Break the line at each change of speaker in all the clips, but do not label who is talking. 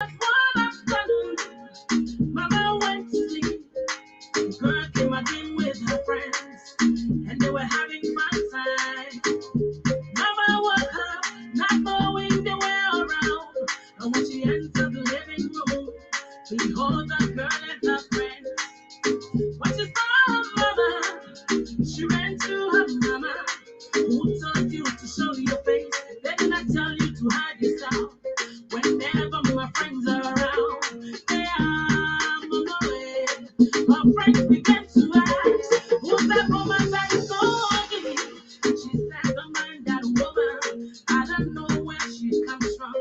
That's what I've done. Mama went to sleep. Girl came again with her friends, and they were having fun time. Mama woke up, not knowing they were around. And when she entered the living room, behold, the girl and her friends. When she saw her mother, she ran to her mama. Who told you to show your face? They did not tell you to hide yourself. Whenever my friends are around, they are on the way. My friends began to ask, who's that woman that is so ugly? She said, don't mind that woman. I don't know where she comes from.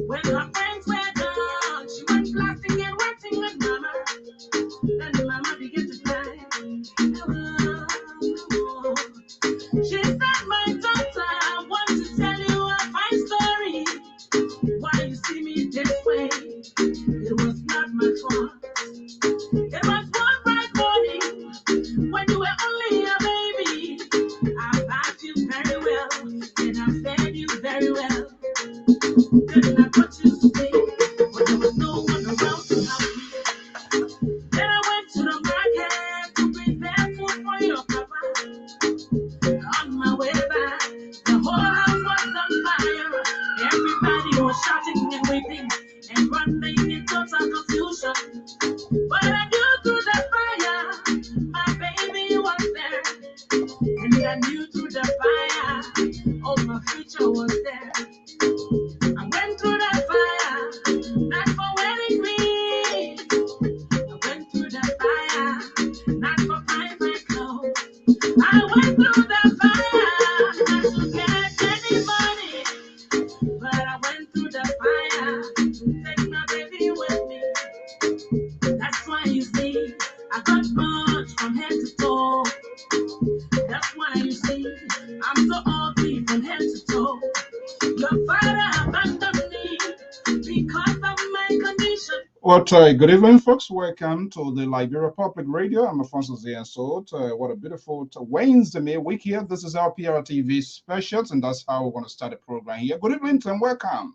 When her friends were done, she went blasting and waiting with mama. Then mama began to cry. Oh, she said, my daughter, I want to tell you a fine story. Why you see me this way? It was not my fault. It was one bright morning when you were only a baby. I bathed you very well and I fed you very well. Then I put you to sleep, but there was no one around to help you. Then I went to the market to prepare food for your papa. On my way back, the whole house was on fire. Everybody was shouting and weeping and running in total confusion. But I knew through the fire, my baby was there. And I knew through the fire, oh, my future was there. I went through the fire, not for wedding ring. I went through the fire, not for private clothes. I went through the fire, not to get any money. But I went through the fire to take my baby with me. That's why you see, I got burned from head to toe. That's why you see, I'm so ugly from head to toe. Your father abandoned me because of my condition.
What good evening, folks. Welcome to the Liberia Public Radio. I'm Alfonso Ziansot. What a beautiful Wednesday week here. This is our Lpr-Tv specials, and that's how we're going to start the program here. Good evening and welcome.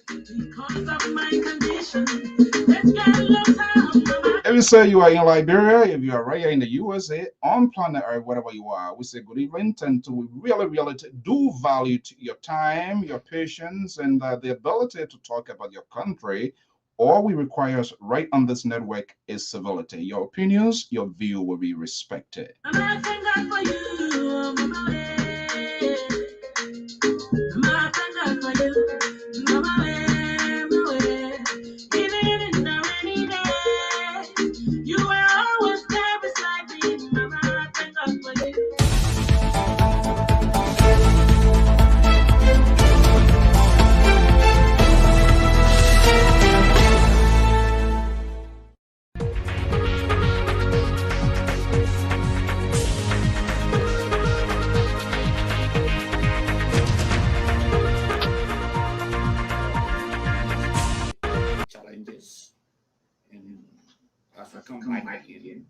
Because of my condition, let's get a little time, mama.
If you say you are in Liberia, if you are right here in the USA, on planet Earth, wherever you are, we say good evening, and we really do value your time, your patience, and the ability to talk about your country. All we require right on this network is civility. Your opinions, your view will be respected.
Mama, I thank God for you, mama. Mama, I thank God for you, mama. Even in the rainy day, you were always there beside me, mama. I thank God for you.
Challenges, and as I come back again,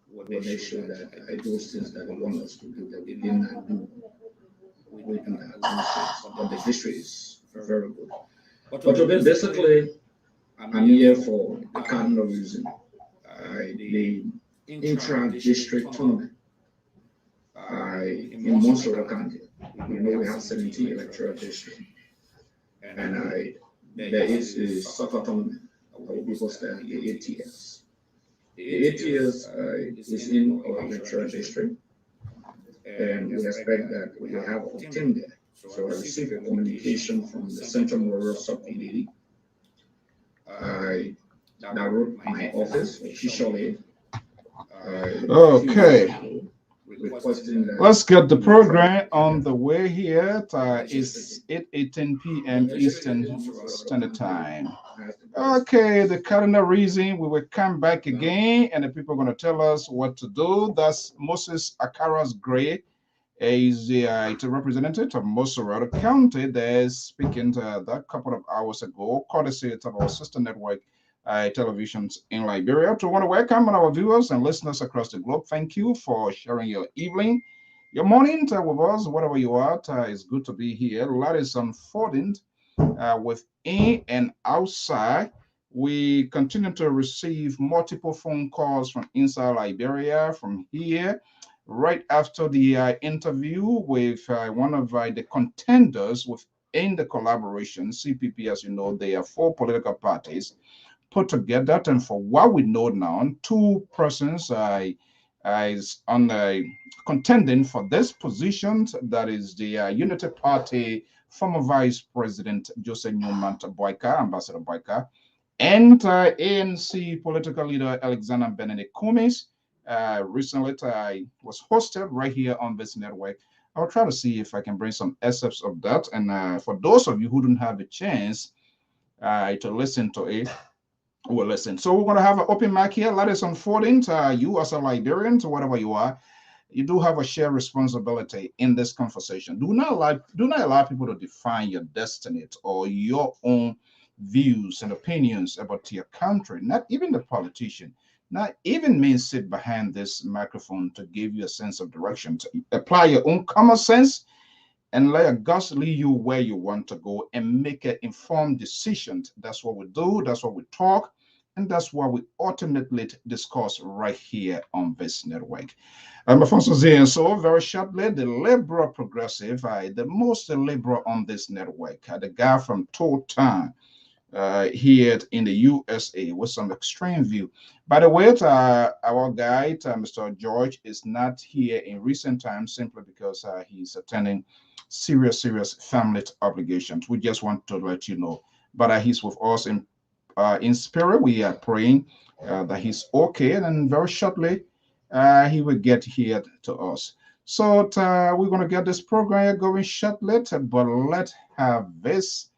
we'll make sure that those things that we want us to do that we did not do, we can administrate. But the history is very good. But today, basically, I'm here for a cardinal reason. The intra-district tournament in Montserrat County. You know we have 17 electoral districts, and there is a soccer tournament that will be hosted in the ATS. The ATS is in our electoral district, and we expect that we will have a team there. So I received a communication from the Central Rural Subcommittee that wrote my office officially.
Okay.
Requesting that
Let's get the program on the way here. It's 8:18 p.m. Eastern Standard Time. Okay, the cardinal reason we will come back again, and the people are going to tell us what to do. That's Moses Akaras Gray. He's a representative of Montserrat County. They're speaking that couple of hours ago, courtesy of our sister network televisions in Liberia. To want to welcome our viewers and listeners across the globe. Thank you for sharing your evening, your morning with us, wherever you are. It's good to be here. A lot is unfolding within and outside. We continue to receive multiple phone calls from inside Liberia, from here, right after the interview with one of the contenders within the collaboration. CPP, as you know, they are four political parties put together. And for what we know now, two persons is on contending for this position. That is the Unity Party former Vice President Joseph Newman Boyka, Ambassador Boyka, and ANC political leader Alexander Benedict Cummings. Recently, I was hosted right here on this network. I'll try to see if I can bring some excerpts of that. And for those of you who don't have a chance to listen to it, well, listen. So we're going to have an open mic here. Let us unfolding to you as a Liberian, to whatever you are. You do have a shared responsibility in this conversation. Do not allow people to define your destiny or your own views and opinions about your country. Not even the politician. Not even me sit behind this microphone to give you a sense of direction. To apply your own common sense and let God lead you where you want to go and make an informed decision. That's what we do. That's what we talk. And that's what we ultimately discuss right here on this network. I'm Alfonso Z, and so very shortly, the liberal progressive, the most liberal on this network, the guy from Total here in the USA with some extreme view. By the way, our guide, Mr. George, is not here in recent times simply because he's attending serious family obligations. We just want to let you know. But he's with us in spirit. We are praying that he's okay, and very shortly he will get here to us. So we're going to get this program going shortly, but let's have this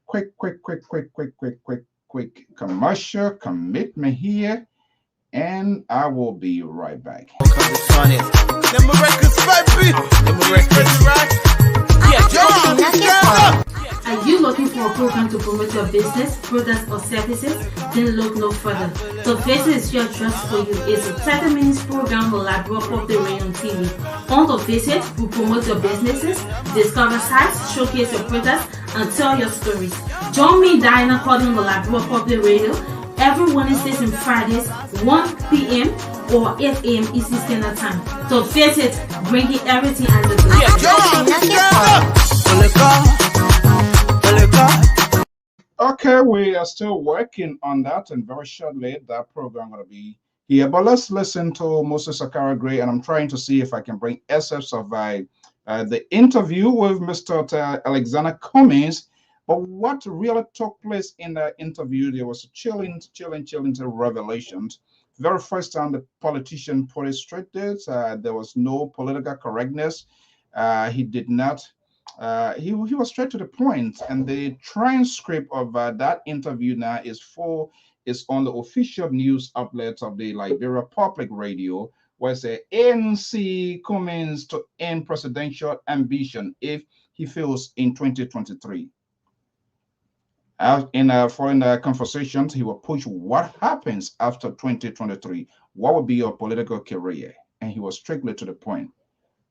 quick commercial commitment here, and I will be right back.
Are you looking for a program to promote your business, products, or services? Then look no further. The Visit is your trust for you. It's a 30 minutes program on Lpr-Tv. On The Visit, we promote your businesses, discover sites, showcase your products, and tell your stories. Join me, Diana, calling the Lpr Radio every Wednesdays and Fridays, 1 p.m. or 8 a.m. Eastern Standard Time. So Visit, bringing everything under the
Okay, we are still working on that, and very shortly that program going to be here. But let's listen to Moses Sakara Gray, and I'm trying to see if I can bring excerpts of the interview with Mr. Alexander Cummings. But what really took place in the interview, there was a chilling revelations. Very first time the politician put it straight there, there was no political correctness. He did not. He was straight to the point, and the transcript of that interview now is on the official news outlet of the Liberia Public Radio, where it says ANC Cummings to end presidential ambition if he fails in 2023. In foreign conversations, he will push what happens after 2023. What will be your political career? And he was strictly to the point.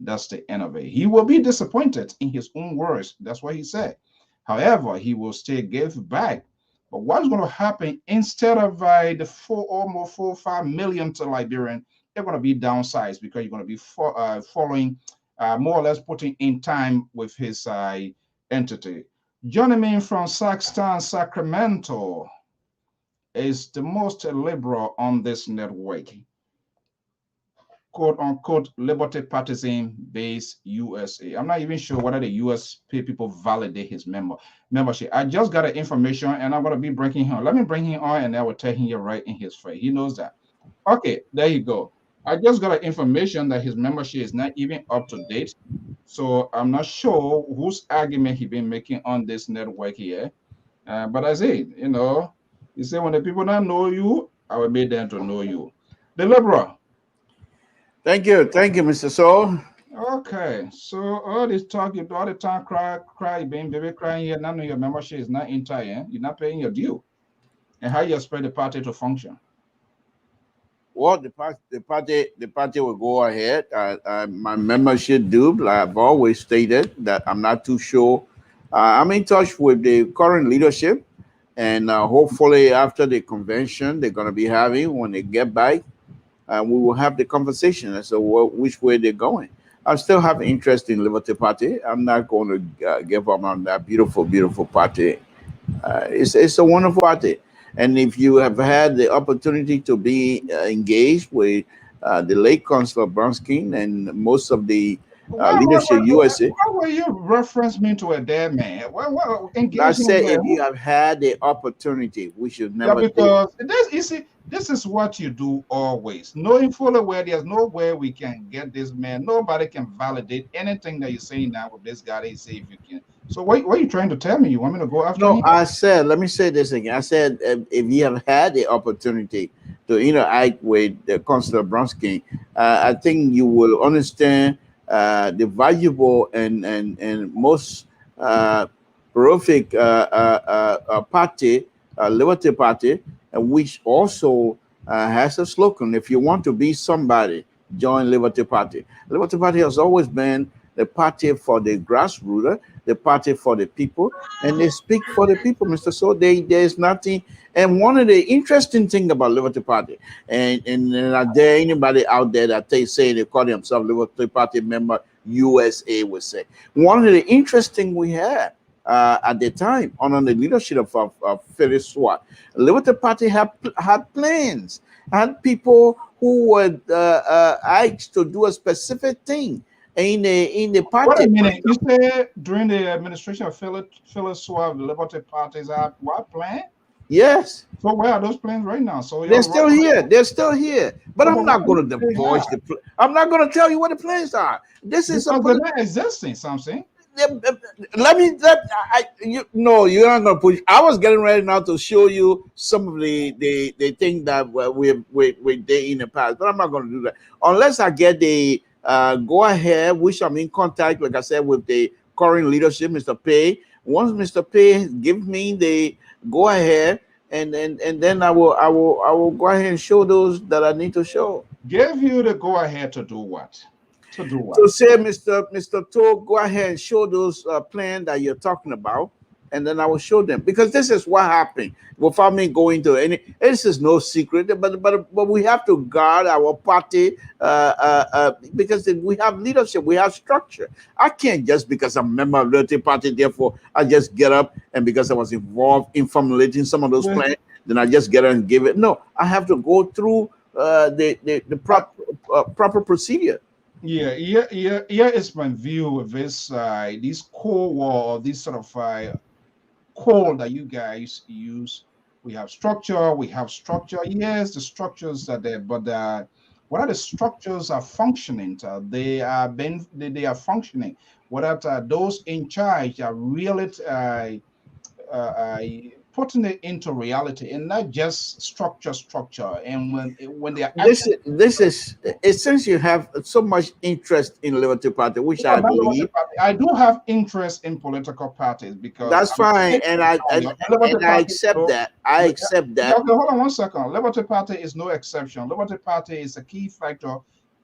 That's the end of it. He will be disappointed in his own words. That's what he said. However, he will still give back. But what is going to happen instead of the almost 4 or 5 million to Liberian, they're going to be downsized because you're going to be following more or less putting in time with his entity. Joining me from Saxton, Sacramento is the most liberal on this network. Quote unquote Liberty Partisan based USA. I'm not even sure whether the US people validate his membership. I just got the information and I'm going to be bringing him. Let me bring him on and I will tell him right in his face. He knows that. Okay, there you go. I just got the information that his membership is not even up to date. So I'm not sure whose argument he been making on this network here. But I said, you say when the people don't know you, I will make them to know you. The liberal.
Thank you, Mr. Saul.
Okay, so all this talk, you all the time cry, being baby crying here. None of your membership is not entire. You're not paying your due. And how you expect the party to function?
Well, the party will go ahead. My membership due. I've always stated that I'm not too sure I'm in touch with the current leadership, and hopefully after the convention they're going to be having when they get back, we will have the conversation as to which way they're going. I still have interest in Liberty Party. I'm not going to give up on that beautiful, beautiful party. It's a wonderful party. And if you have had the opportunity to be engaged with the late Councillor Bronskin and most of the leadership USA,
why will you reference me to a dead man?
I
Engaging
say
where?
if you have had the opportunity, we should
Yeah,
never take.
because this, you see, this is what you do always, knowing fully well there's no way we can get this man. Nobody can validate anything that you're saying now with this guy. They say if you can. So what are you trying to tell me? You want me to go after
No,
him?
I said, let me say this again. I said, if you have had the opportunity to interact with the Consular Bronsky, I think you will understand the valuable and most uh, prolific party, Liberty Party, which also has a slogan: "If you want to be somebody, join Liberty Party." Liberty Party has always been the party for the grassroots, the party for the people, and they speak for the people, Mr. So there's nothing. And one of the interesting thing about Liberty Party, and are there anybody out there that they say they call themselves Liberty Party member USA would say. One of the interesting we had at the time under the leadership of Phyllis Swart, Liberty Party had plans, had people who were asked to do a specific thing in the
What
party.
a minute. You said during the administration of Phyllis Suave, the Liberty parties have what plan?
Yes.
So where are those plans right now? So
They're
you're right.
still here. They're still here. But
So,
I'm
but what
not
do
going to
they
divulge
have?
I'm not going to tell you what the plans are. This is a
Because they're not existing, something.
let me let I you no, you're not gonna push. I was getting ready now to show you some of the thing that we did in the past, but I'm not gonna do that unless I get the go ahead, which I'm in contact, like I said, with the current leadership, Mr. Pay. Once Mr. Pay give me the go ahead, and then I will go ahead and show those that I need to show.
Give you the go ahead to do what? To do what?
To say, Mr. To go ahead and show those plans that you're talking about, and then I will show them because this is what happened. Without me going to any, this is no secret, but we have to guard our party because we have leadership, we have structure. I can't just because I'm a member of the party, therefore I just get up and because I was involved in formulating some of those
Well,
plans, then I just get up and give it. No, I have to go through the proper procedure.
yeah, it's my view of this core war, this sort of core that you guys use. We have structure, we have structure. Yes, the structures are there, but what are the structures are functioning? They are functioning. What are those in charge are really uh, putting it into reality and not just structure. And when they are
This
actually
is this is since you have so much interest in Liberty Party, which
no,
I
not Liberty
believe
Party. I do have interest in political parties because
that's fine, and
Liberty
I
Party.
accept
So,
that. I accept
yeah,
that.
okay, hold on one second. Liberty Party is no exception. Liberty Party is a key factor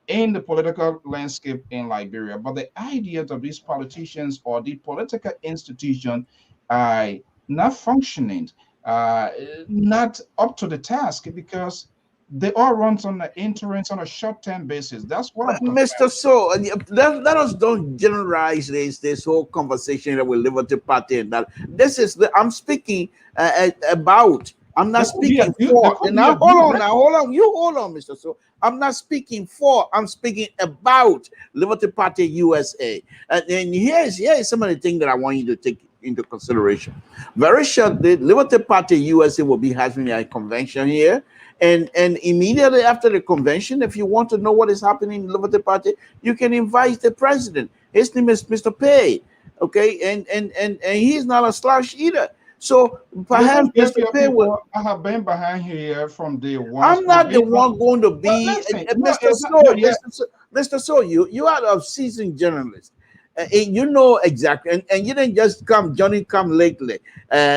in the political landscape in Liberia. But the ideas of these politicians or the political institution are not functioning, uh, not up to the task because they all run on the interest on a short-term basis. That's what I'm concerned.
Mr. So, let us don't generalize this whole conversation that we Liberty Party and that. This is I'm speaking about. I'm not
There could be a
speaking
view. There
for.
could
And
be a
now,
view.
hold on. You hold on, Mr. So. I'm not speaking for. I'm speaking about Liberty Party USA. And here is some of the things that I want you to take into consideration. Very shortly, Liberty Party USA will be having a convention here. And immediately after the convention, if you want to know what is happening in the Liberty Party, you can invite the president. His name is Mr. Pay. Okay, and he's not a slouch either. So perhaps
Listen,
Mr.
your
Pay will.
people. I have been behind here from day one.
I'm
So
not the one going to
but
be
listen, no,
Mr.
it's not,
So,
no, yeah.
Mr. So, you are a seasoned journalist. And you know exactly, and you didn't just come, Johnny, come lately.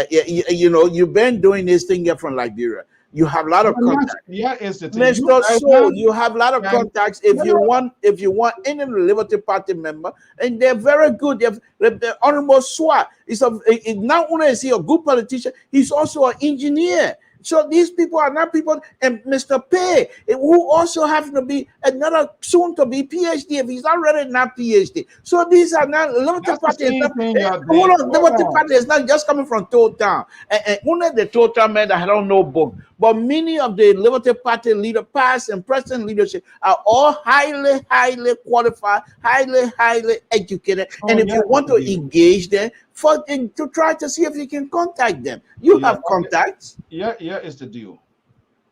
You know, you've been doing this thing here from Liberia. You have a lot of contacts.
Yeah, is the thing.
Mr. So, you have a lot of contacts. If you want any Liberty Party member, and they're very good. The Honorable Swa is not only is he a good politician, he's also an engineer. So these people are not people, and Mr. Pay, who also happens to be another soon to be PhD, if he's already not PhD. So these are not Liberty Party. Liberty Party is not just coming from Town. And only the Town men that don't know book. But many of the Liberty Party leader, past and present leadership are all highly qualified, highly educated. And if you want to engage them, to try to see if you can contact them. You have contacts.
Yeah, is the deal.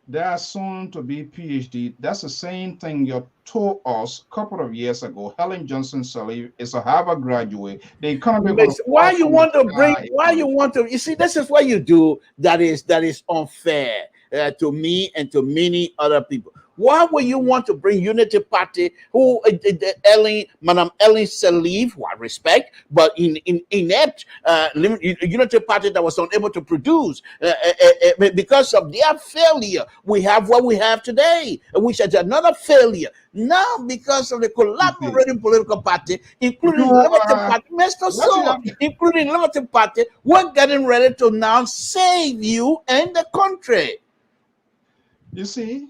They are soon to be PhD. That's the same thing you told us a couple of years ago. Helen Johnson Sirleaf is a Harvard graduate. The economy.
Why you want to? You see, this is what you do. That is unfair to me and to many other people. Why would you want to bring Unity Party, who Madam Ellen Sirleaf, who I respect, but inept Unity Party that was unable to produce because of their failure? We have what we have today, which is another failure. Now, because of the collaborating political party, including Liberty Party, Mr. So, including Liberty Party, we're getting ready to now save you and the country.
You see,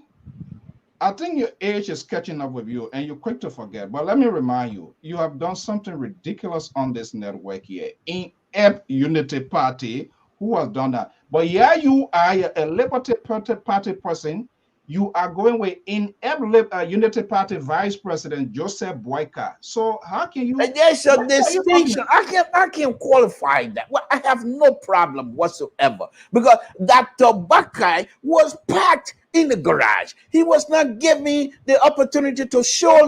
I think your age is catching up with you and you're quick to forget. But let me remind you, you have done something ridiculous on this network here. Inept Unity Party, who has done that? But yeah, you are a Liberty Party person. You are going with inept Unity Party Vice President Joseph Boyka. So how can you?
There's a distinction. I can qualify that. Well, I have no problem whatsoever because that tobacco was packed in the garage. He was not giving the opportunity to show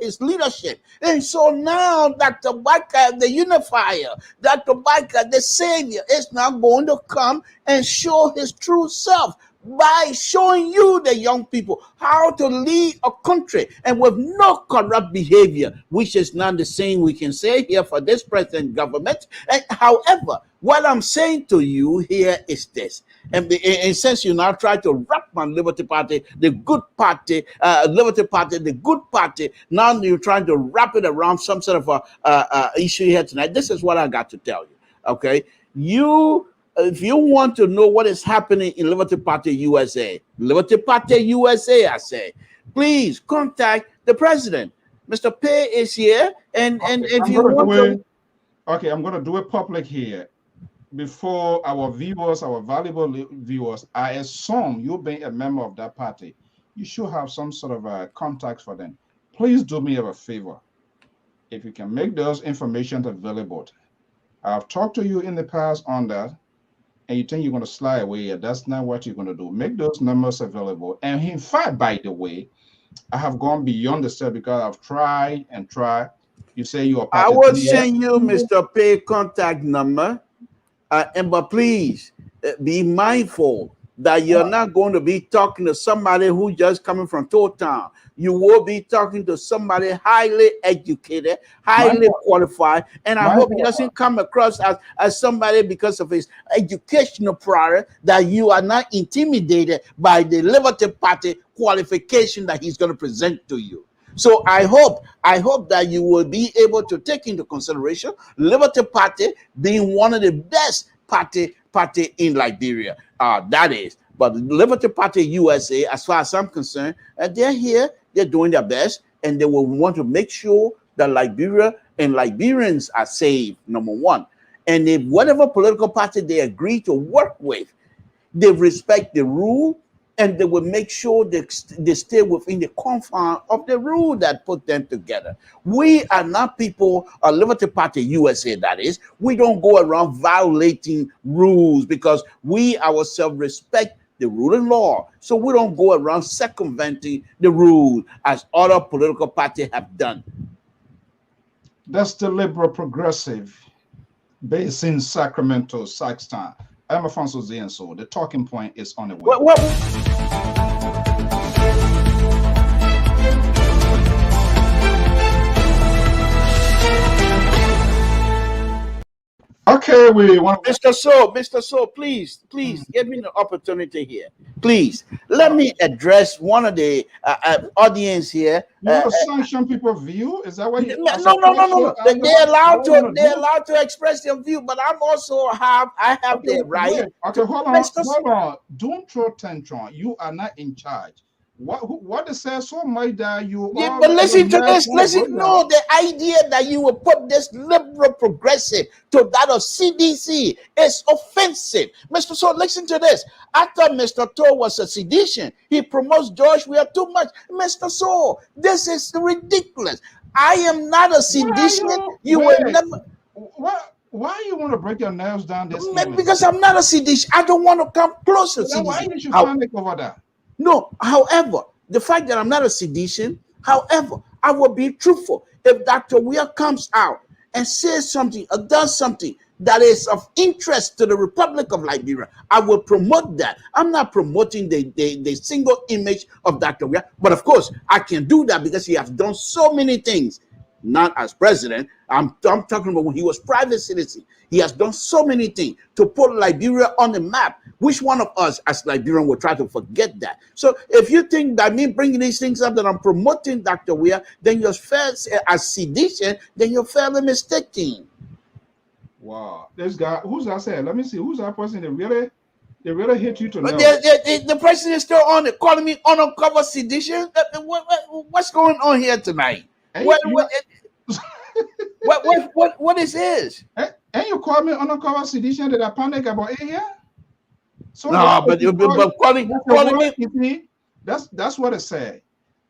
his leadership. And so now Dr. Baca, the unifier, Dr. Baca, the savior, is now going to come and show his true self by showing you, the young people, how to lead a country and with no corrupt behavior, which is not the same we can say here for this present government. And however, what I'm saying to you here is this. And since you now try to wrap my Liberty Party, the good party, Liberty Party, the good party, now you're trying to wrap it around some sort of a issue here tonight. This is what I got to tell you, okay? If you want to know what is happening in Liberty Party USA, I say, please contact the president. Mr. Pay is here, and if you want to...
Okay, I'm going to do it public here. Before our viewers, our valuable viewers, I assume you being a member of that party, you should have some sort of contacts for them. Please do me a favor. If you can make those information available. I've talked to you in the past on that, and you think you're going to slide away. That's not what you're going to do. Make those numbers available. And in fact, by the way, I have gone beyond the step because I've tried and tried. You say you are.
I will send you Mr. Pay contact number. But please be mindful that you're not going to be talking to somebody who just coming from Town. You will be talking to somebody highly educated, highly qualified, and I hope he doesn't come across as somebody because of his educational prior that you are not intimidated by the Liberty Party qualification that he's going to present to you. So I hope that you will be able to take into consideration Liberty Party being one of the best party in Liberia. That is. But Liberty Party USA, as far as I'm concerned, they're here, they're doing their best, and they will want to make sure that Liberia and Liberians are saved, number one. And if whatever political party they agree to work with, they respect the rule, and they will make sure they stay within the confines of the rule that put them together. We are not people, Liberty Party USA, that is. We don't go around violating rules because we ourselves respect the rule of law. So we don't go around circumventing the rule as other political parties have done.
That's the Liberal Progressive based in Sacramento, Saxton. I'm Alfonso Zienso. The talking point is on the way. Okay, we want to.
Mr. So, please, give me the opportunity here. Please, let me address one of the audience here.
You want to sanction people's view? Is that what you?
No. They're allowed to express their view, but I'm also I have
Okay,
the right.
wait. Okay, hold on. Don't throw tantrum. You are not in charge. What they say so much that you
Yeah,
all
but listen to this.
breakdown.
No, the idea that you will put this liberal progressive to that of CDC is offensive. Mr. So, listen to this. I thought Mr. To was a sedition. He promotes George. We are too much. Mr. So, this is ridiculous. I am not a sedition. You will never.
Why you want to break your nails down this evening?
Because I'm not a sedition. I don't want to come close to
Then why
sedition.
you should panic over that?
No, however, the fact that I'm not a sedition, however, I will be truthful. If Dr. Weir comes out and says something or does something that is of interest to the Republic of Liberia, I will promote that. I'm not promoting the single image of Dr. Weir, but of course, I can do that because he has done so many things. Not as president. I'm talking about when he was private citizen. He has done so many things to put Liberia on the map. Which one of us as Liberian will try to forget that? So if you think that me bringing these things up that I'm promoting Dr. Weir, then you're as sedition, then you're fairly mistaken.
Wow, this guy, who's that say? Let me see, who's that person that really hit you to know?
The person is still on it, calling me uncover sedition. What's going on here tonight? What is this?
And you call me uncover sedition that I panic about it here? So
no, but calling me.
You see, that's what it say.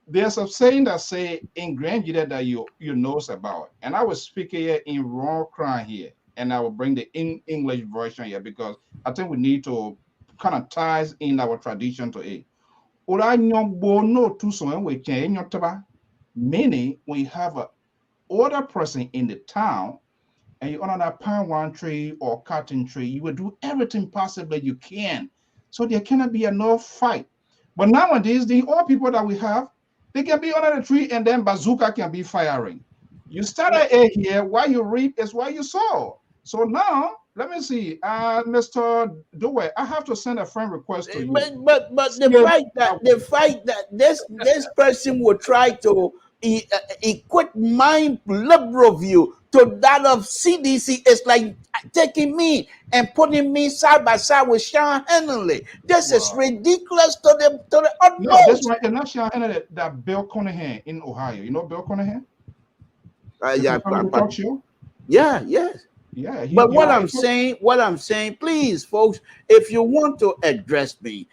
There's a saying that say in Grand that you knows about, and I will speak here in raw cry here, and I will bring the English version here because I think we need to kind of ties in our tradition to it. Meaning we have a older person in the town and you own a palm one tree or cotton tree, you will do everything possible you can. So there cannot be no fight. But nowadays, the old people that we have, they can be under the tree and then bazooka can be firing. You started a here, what you reap is what you sow. So now, let me see, Mr. Dewey, I have to send a friend request to you.
But the fact that this person will try to equate my liberal view to that of CDC is like taking me and putting me side by side with Sean Henley. This is ridiculous to the utmost.
No, this one is not Sean Henley. That Bill Conahan in Ohio. You know Bill Conahan?
Yeah, yes.
Yeah,
but what I'm saying, please, folks, if you want to address me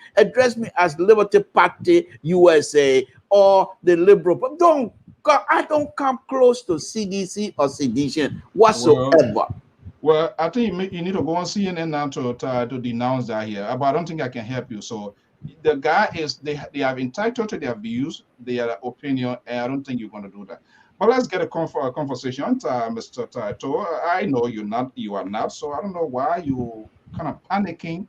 as Liberty Party USA or the Liberal, but I don't come close to CDC or sedition whatsoever.
Well, I think you need to go on CNN now to denounce that here. But I don't think I can help you. So the guy is they have entitled to their views, their opinion, and I don't think you're going to do that. But let's get a conversation, Mr. Taito. I know you are not. So I don't know why you kind of panicking.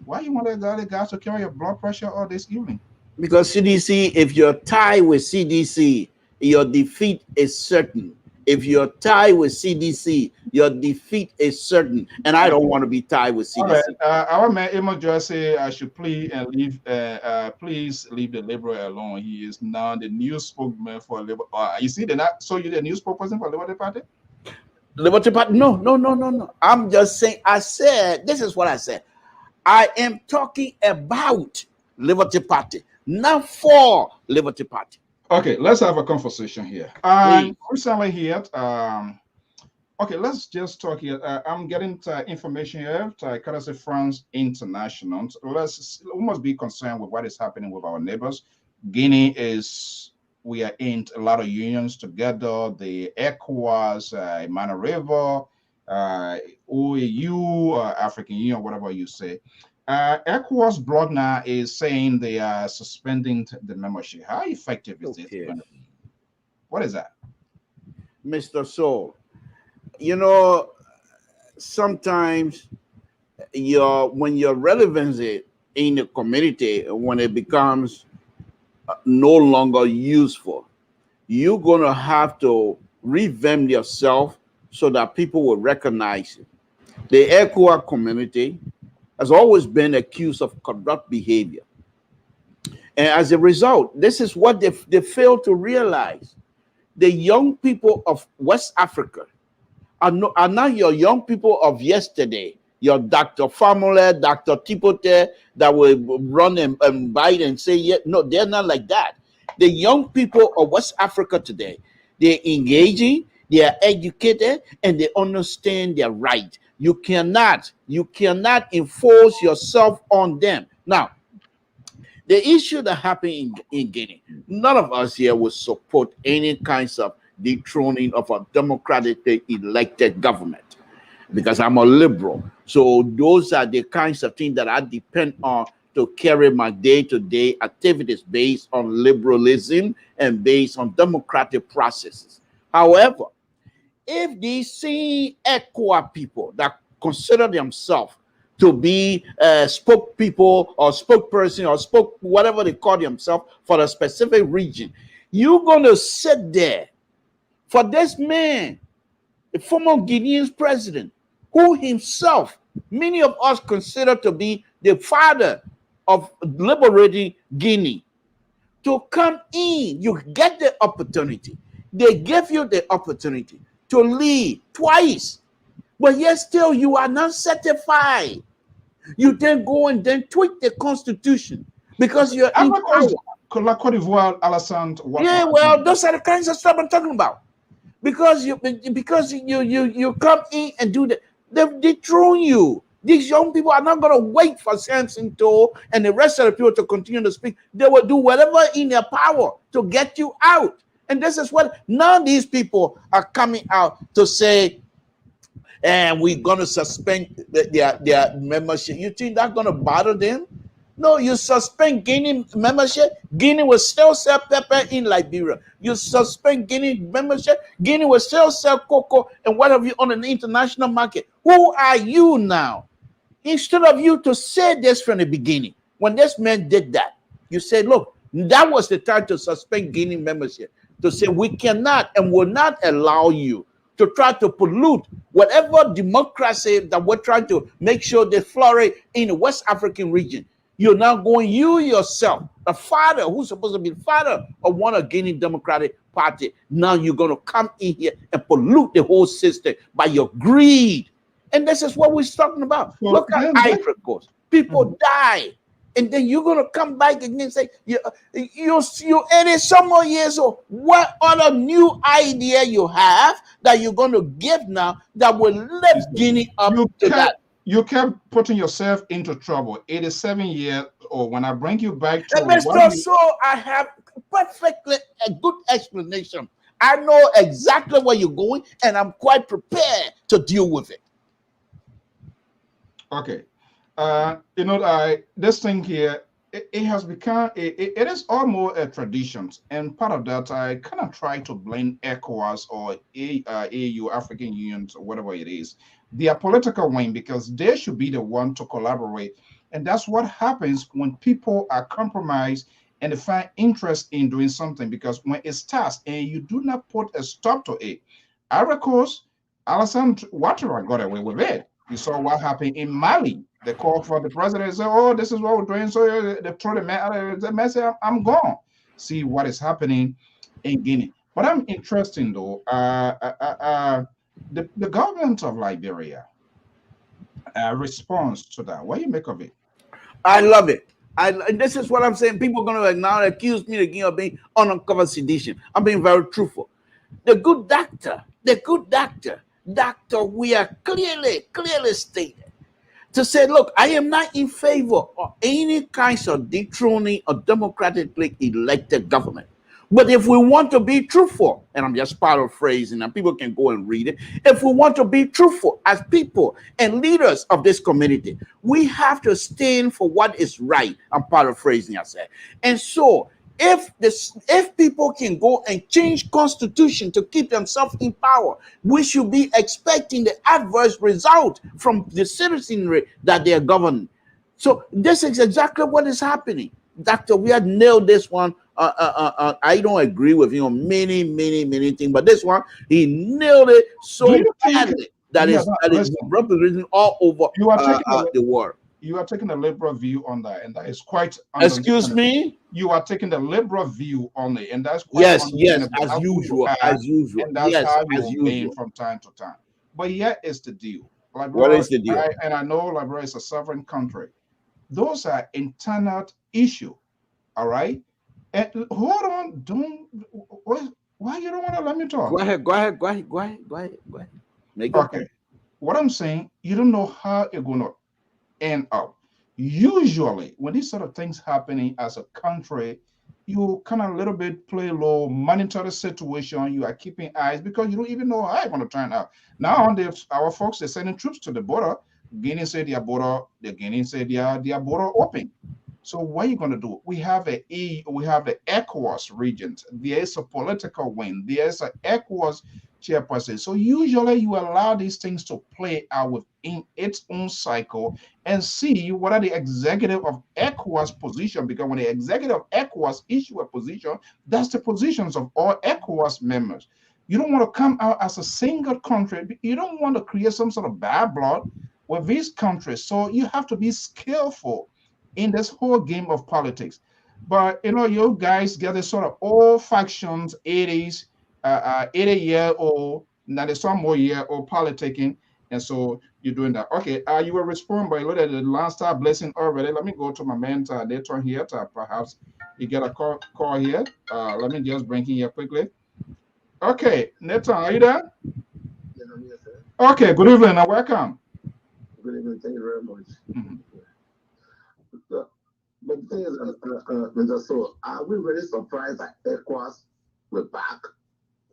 Why you want the guys to carry your blood pressure all this evening?
Because CDC, if you're tied with CDC, your defeat is certain. If you're tied with CDC, your defeat is certain. And I don't want to be tied with CDC.
Right. Our man Amos just say I should please leave leave the Liberal alone. He is now the new spokesman for Liberal. You see, they're not so you're the new spokesperson for Liberty Party?
Liberty Party? No. I'm just saying, this is what I said. I am talking about Liberty Party, not for Liberty Party.
Okay, let's have a conversation here. Recently here, okay, let's just talk here. I'm getting information here to Courtesy France International. We must be concerned with what is happening with our neighbors. Guinea we are in a lot of unions together. The ECOWAS, Emmanuel River, OAU, African Union, whatever you say. ECOWAS blog now is saying they are suspending the membership. How effective is it going to be? What is that?
Mr. Soul, sometimes when your relevancy in the community, when it becomes no longer useful, you're going to have to revamp yourself so that people will recognize it. The ECOWAS community has always been accused of corrupt behavior. And as a result, this is what they fail to realize. The young people of West Africa are not your young people of yesterday. Your Dr. Famule, Dr. Tipote that will run and bite and say, yeah, no, they're not like that. The young people of West Africa today, they're engaging, they are educated, and they understand their right. You cannot enforce yourself on them. Now, the issue that happened in Guinea, none of us here will support any kinds of dethroning of a democratically elected government because I'm a liberal. So those are the kinds of things that I depend on to carry my day-to-day activities based on liberalism and based on democratic processes. However, if these same ECOWAS people that consider themselves to be spokespeople or spokesperson or whatever they call themselves for a specific region, you're going to sit there for this man, the former Guinean president, who himself, many of us consider to be the father of liberating Guinea, to come in. You get the opportunity. They give you the opportunity to lead twice, but yet still you are not satisfied. You then go and then tweak the constitution because you're in power.
Cote d'Ivoire, Alassane,
yeah, well, those are the kinds of stuff I'm talking about. Because you come in and do that, they dethrone you. These young people are not going to wait for Samson To and the rest of the people to continue to speak. They will do whatever in their power to get you out. And this is what now these people are coming out to say, and we're going to suspend their membership. You think that's going to bother them? No, you suspend Guinea membership, Guinea will still sell pepper in Liberia. You suspend Guinea membership, Guinea will still sell cocoa and what have you on an international market. Who are you now? Instead of you to say this from the beginning, when this man did that, you said, look, that was the time to suspend Guinea membership, to say we cannot and will not allow you to try to pollute whatever democracy that we're trying to make sure they flourish in the West African region. You're now going, you yourself, the father who's supposed to be the father of one of Guinea Democratic Party, now you're going to come in here and pollute the whole system by your greed. And this is what we're talking about. So look at Ivory Coast. People die. And then you're going to come back again and say, you're 80 some more years old. What other new idea you have that you're going to give now that will lift Guinea up to that?
You kept putting yourself into trouble. 87 years old. When I bring you back to
Mr. So I have perfectly a good explanation. I know exactly where you're going, and I'm quite prepared to deal with it.
Okay. This thing here, it has become, it is almost a tradition. And part of that, I kind of try to blame ECOWAS or AU, African Union, or whatever it is, their political wing, because they should be the one to collaborate. And that's what happens when people are compromised and they find interest in doing something, because when it starts and you do not put a stop to it, Ivory Coast, Alassane Ouattara got away with it. You saw what happened in Mali. They called for the president and said, oh, this is what we're doing. So they throw the message, I'm gone. See what is happening in Guinea. But I'm interested, though. The government of Liberia response to that. What do you make of it?
I love it. This is what I'm saying. People are going to now accuse me again of being uncovered sedition. I'm being very truthful. The good doctor, we are clearly stated to say, look, I am not in favor of any kinds of dethroning a democratically elected government. But if we want to be truthful, and I'm just paraphrasing, and people can go and read it. If we want to be truthful as people and leaders of this community, we have to stand for what is right. I'm paraphrasing, I said. And so if people can go and change constitution to keep themselves in power, we should be expecting the adverse result from the citizenry that they are governing. So this is exactly what is happening. Doctor, we had nailed this one. I don't agree with him on many things, but this one, he nailed it so badly. That
Yeah,
is
no,
that is
listen,
represented all over
you are taking a
the world.
you are taking a liberal view on that, and that is quite
Excuse
understandable.
me.
You are taking the liberal view on it, and that's quite
Yes, yes,
understandable.
as
That's who you
usual,
are,
as usual.
and that's
Yes,
how
as
you're obeying
usual.
from time to time. But yet is the deal.
What
Liberia,
is the deal?
I know Liberia is a sovereign country. Those are internal issue. All right. And hold on, don't why you don't want to let me
Go
talk?
ahead, go ahead, go ahead, go ahead, go ahead, go ahead. Make your
Okay.
point.
What I'm saying, you don't know how you're gonna end up. Usually, when these sort of things happening as a country, you kind of a little bit play low, monitor the situation. You are keeping eyes because you don't even know how it's going to turn out. Now, our folks they're sending troops to the border. Guinea said their border, the Guinea said their border open. So what are you going to do? We have the ECOWAS regions. There is a political wing. There is an ECOWAS chairperson. So usually you allow these things to play out within its own cycle and see what are the executive of ECOWAS position. Because when the executive of ECOWAS issue a position, that's the positions of all ECOWAS members. You don't want to come out as a single country. You don't want to create some sort of bad blood with these countries. So you have to be skillful in this whole game of politics. But you guys get this sort of old factions, 80s, 80-year-old, now there's some more year old politicking, and so you're doing that. Okay, you will respond, but look at the last star blessing already. Let me go to my man Dayton here to perhaps you get a call here. Let me just bring him here quickly. Okay, Nathan, are you there?
Yes, I'm here, sir.
Okay, good evening and welcome.
Good evening. Thank you very much.
Mhm.
But the thing is, Mr. So, are we really surprised that ECOWAS were back,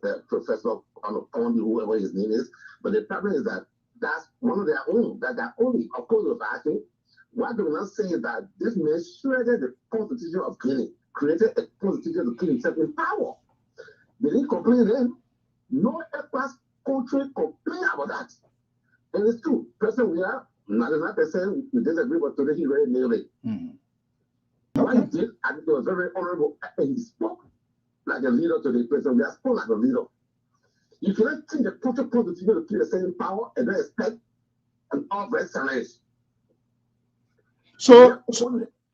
the Professor Condi, whoever his name is? But the problem is that that's one of their own, that they're only, of course, we're backing. What they will not say is that this man shredded the Constitution of Guinea, created a Constitution to keep himself in power. They didn't complain then. No ECOWAS country complained about that. And it's true. President, we are 99%, we disagree, but today he really nailed it.
Mhm.
What he did, I think it was very honorable, and he spoke like a leader to the president. We are spoken like a leader. You cannot change the culture constitution to keep the same power and then expect an outright silence.
So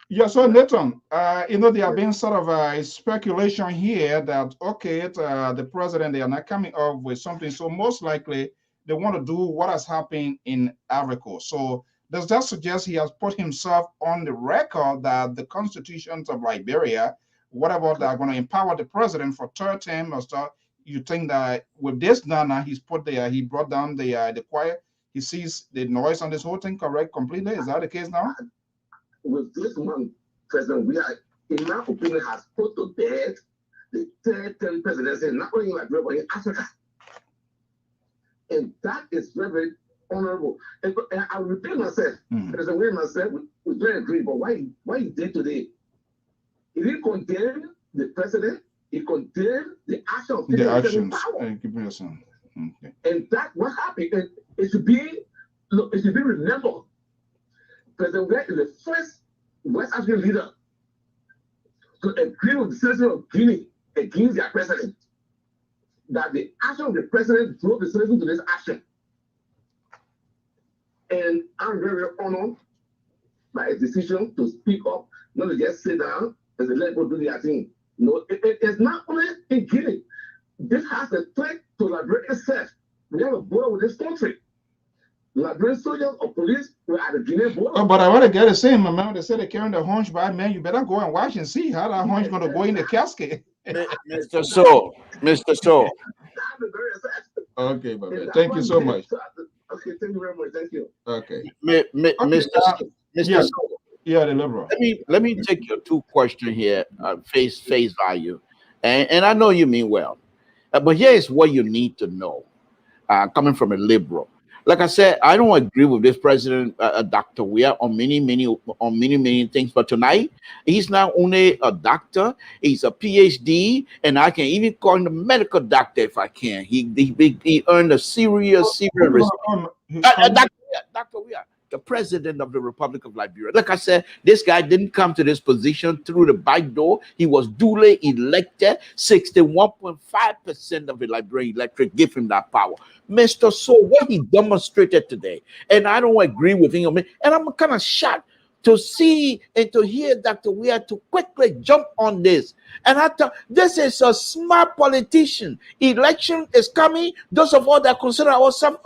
yeah, so Nathan, there have been sort of a speculation here that okay, the president they are not coming up with something. So most likely they want to do what has happened in Africa. So does that suggest he has put himself on the record that the constitutions of Liberia, whatever they're going to empower the president for third term or stuff? You think that with this now he's put he brought down the choir, he sees the noise on this whole thing correct completely? Is that the case now?
With this one, President, we are, in my opinion, has put to bed the third term presidency, not only in Liberia, but in Africa. And that is very, very honorable. And I repeat myself, President William myself, we don't agree, but why he did today? He didn't condemn the president, he condemned the action of
The actions.
power.
Okay.
And that's what happened. And it should be remembered. President William is the first West African leader to agree with the citizens of Guinea against their president. That the action of the president drove the citizens to this action. And I'm very, very honored by a decision to speak up, not to just sit down and say, let people do their thing. No, it's not only in Guinea. This has a threat to Liberia itself. We have a border with this country. Liberian soldiers or police were at the Guinea border.
Oh, but I want to get the same amount. They said they're carrying the hunch by man. You better go and watch and see how that hunch going to go in the casket.
Mr. So, Mr. So.
Okay, baby. Thank you so much.
Okay, thank you very much. Thank you.
Okay.
Mr.
Yeah,
So.
Yeah, the liberal.
Let me take your two questions here, face value, and I know you mean well, but here is what you need to know, coming from a liberal. Like I said, I don't agree with this president, Dr. Weir, on many things. But tonight, he's not only a doctor, he's a PhD, and I can even call him a medical doctor if I can. He earned a serious respect. Dr. Weir, the president of the Republic of Liberia. Like I said, this guy didn't come to this position through the back door. He was duly elected. 61.5% of the Liberian electorate give him that power. Mr. So what he demonstrated today, and I don't agree with him, and I'm kind of shocked to see and to hear Dr. Weir to quickly jump on this. And I thought, this is a smart politician. Election is coming. Those of us that consider ourselves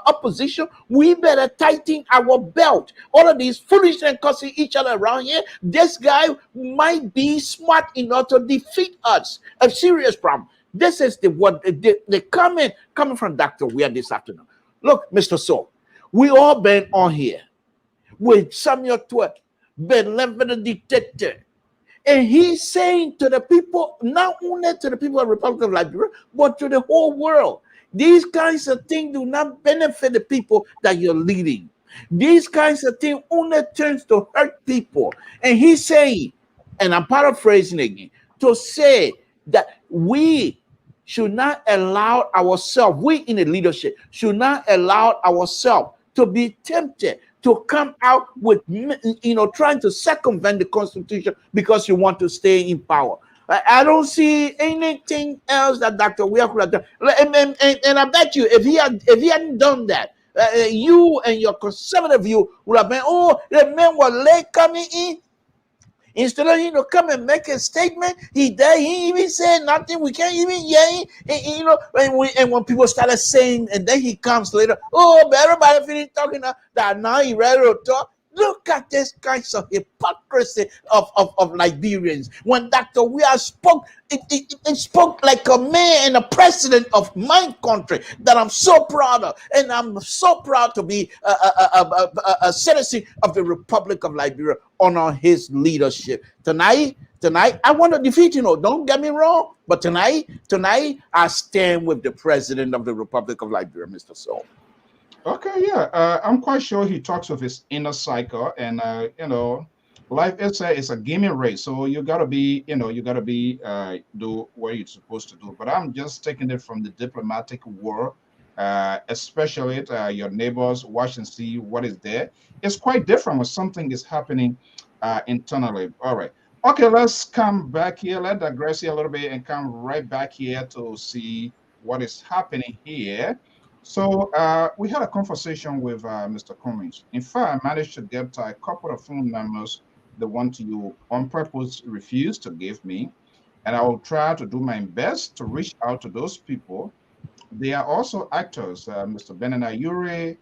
opposition, we better tighten our belt. All of these foolish and cussing each other around here, this guy might be smart enough to defeat us. A serious problem. This is the comment coming from Dr. Weir this afternoon. Look, Mr. So, we all been on here with Samuel Twerk, benevolent the dictator. And he's saying to the people, not only to the people of the Republic of Liberia, but to the whole world, these kinds of things do not benefit the people that you're leading. These kinds of things only turns to hurt people. And he's saying, and I'm paraphrasing again, to say that we should not allow ourselves, we in the leadership, should not allow ourselves to be tempted to come out with, trying to circumvent the Constitution because you want to stay in power. I don't see anything else that Dr. Weir could have done. And I bet you, if he hadn't done that, you and your conservative view would have been, oh, the men were late coming in. Instead of come and make a statement, he even said nothing. We can't even and when people started saying, and then he comes later, oh, but everybody finished talking that now he ready to talk. Look at this kinds of hypocrisy of Liberians. When Dr. Weir spoke, it spoke like a man and a president of my country that I'm so proud of. And I'm so proud to be a citizen of the Republic of Liberia under his leadership. Tonight, I want to defeat him. Don't get me wrong. But tonight, I stand with the president of the Republic of Liberia, Mr. Saul.
Okay, yeah, I'm quite sure he talks of his inner cycle, and life is a gaming race, so you gotta be, do what you're supposed to do. But I'm just taking it from the diplomatic world, especially your neighbors. Watch and see what is there. It's quite different when something is happening internally. All right, okay, let's come back here. Let's digress here a little bit and come right back here to see what is happening here. So we had a conversation with Mr. Cummings. In fact, I managed to get a couple of phone numbers, the one you on purpose refused to give me, and I will try to do my best to reach out to those people. They are also actors, Mr. Benin Ayure,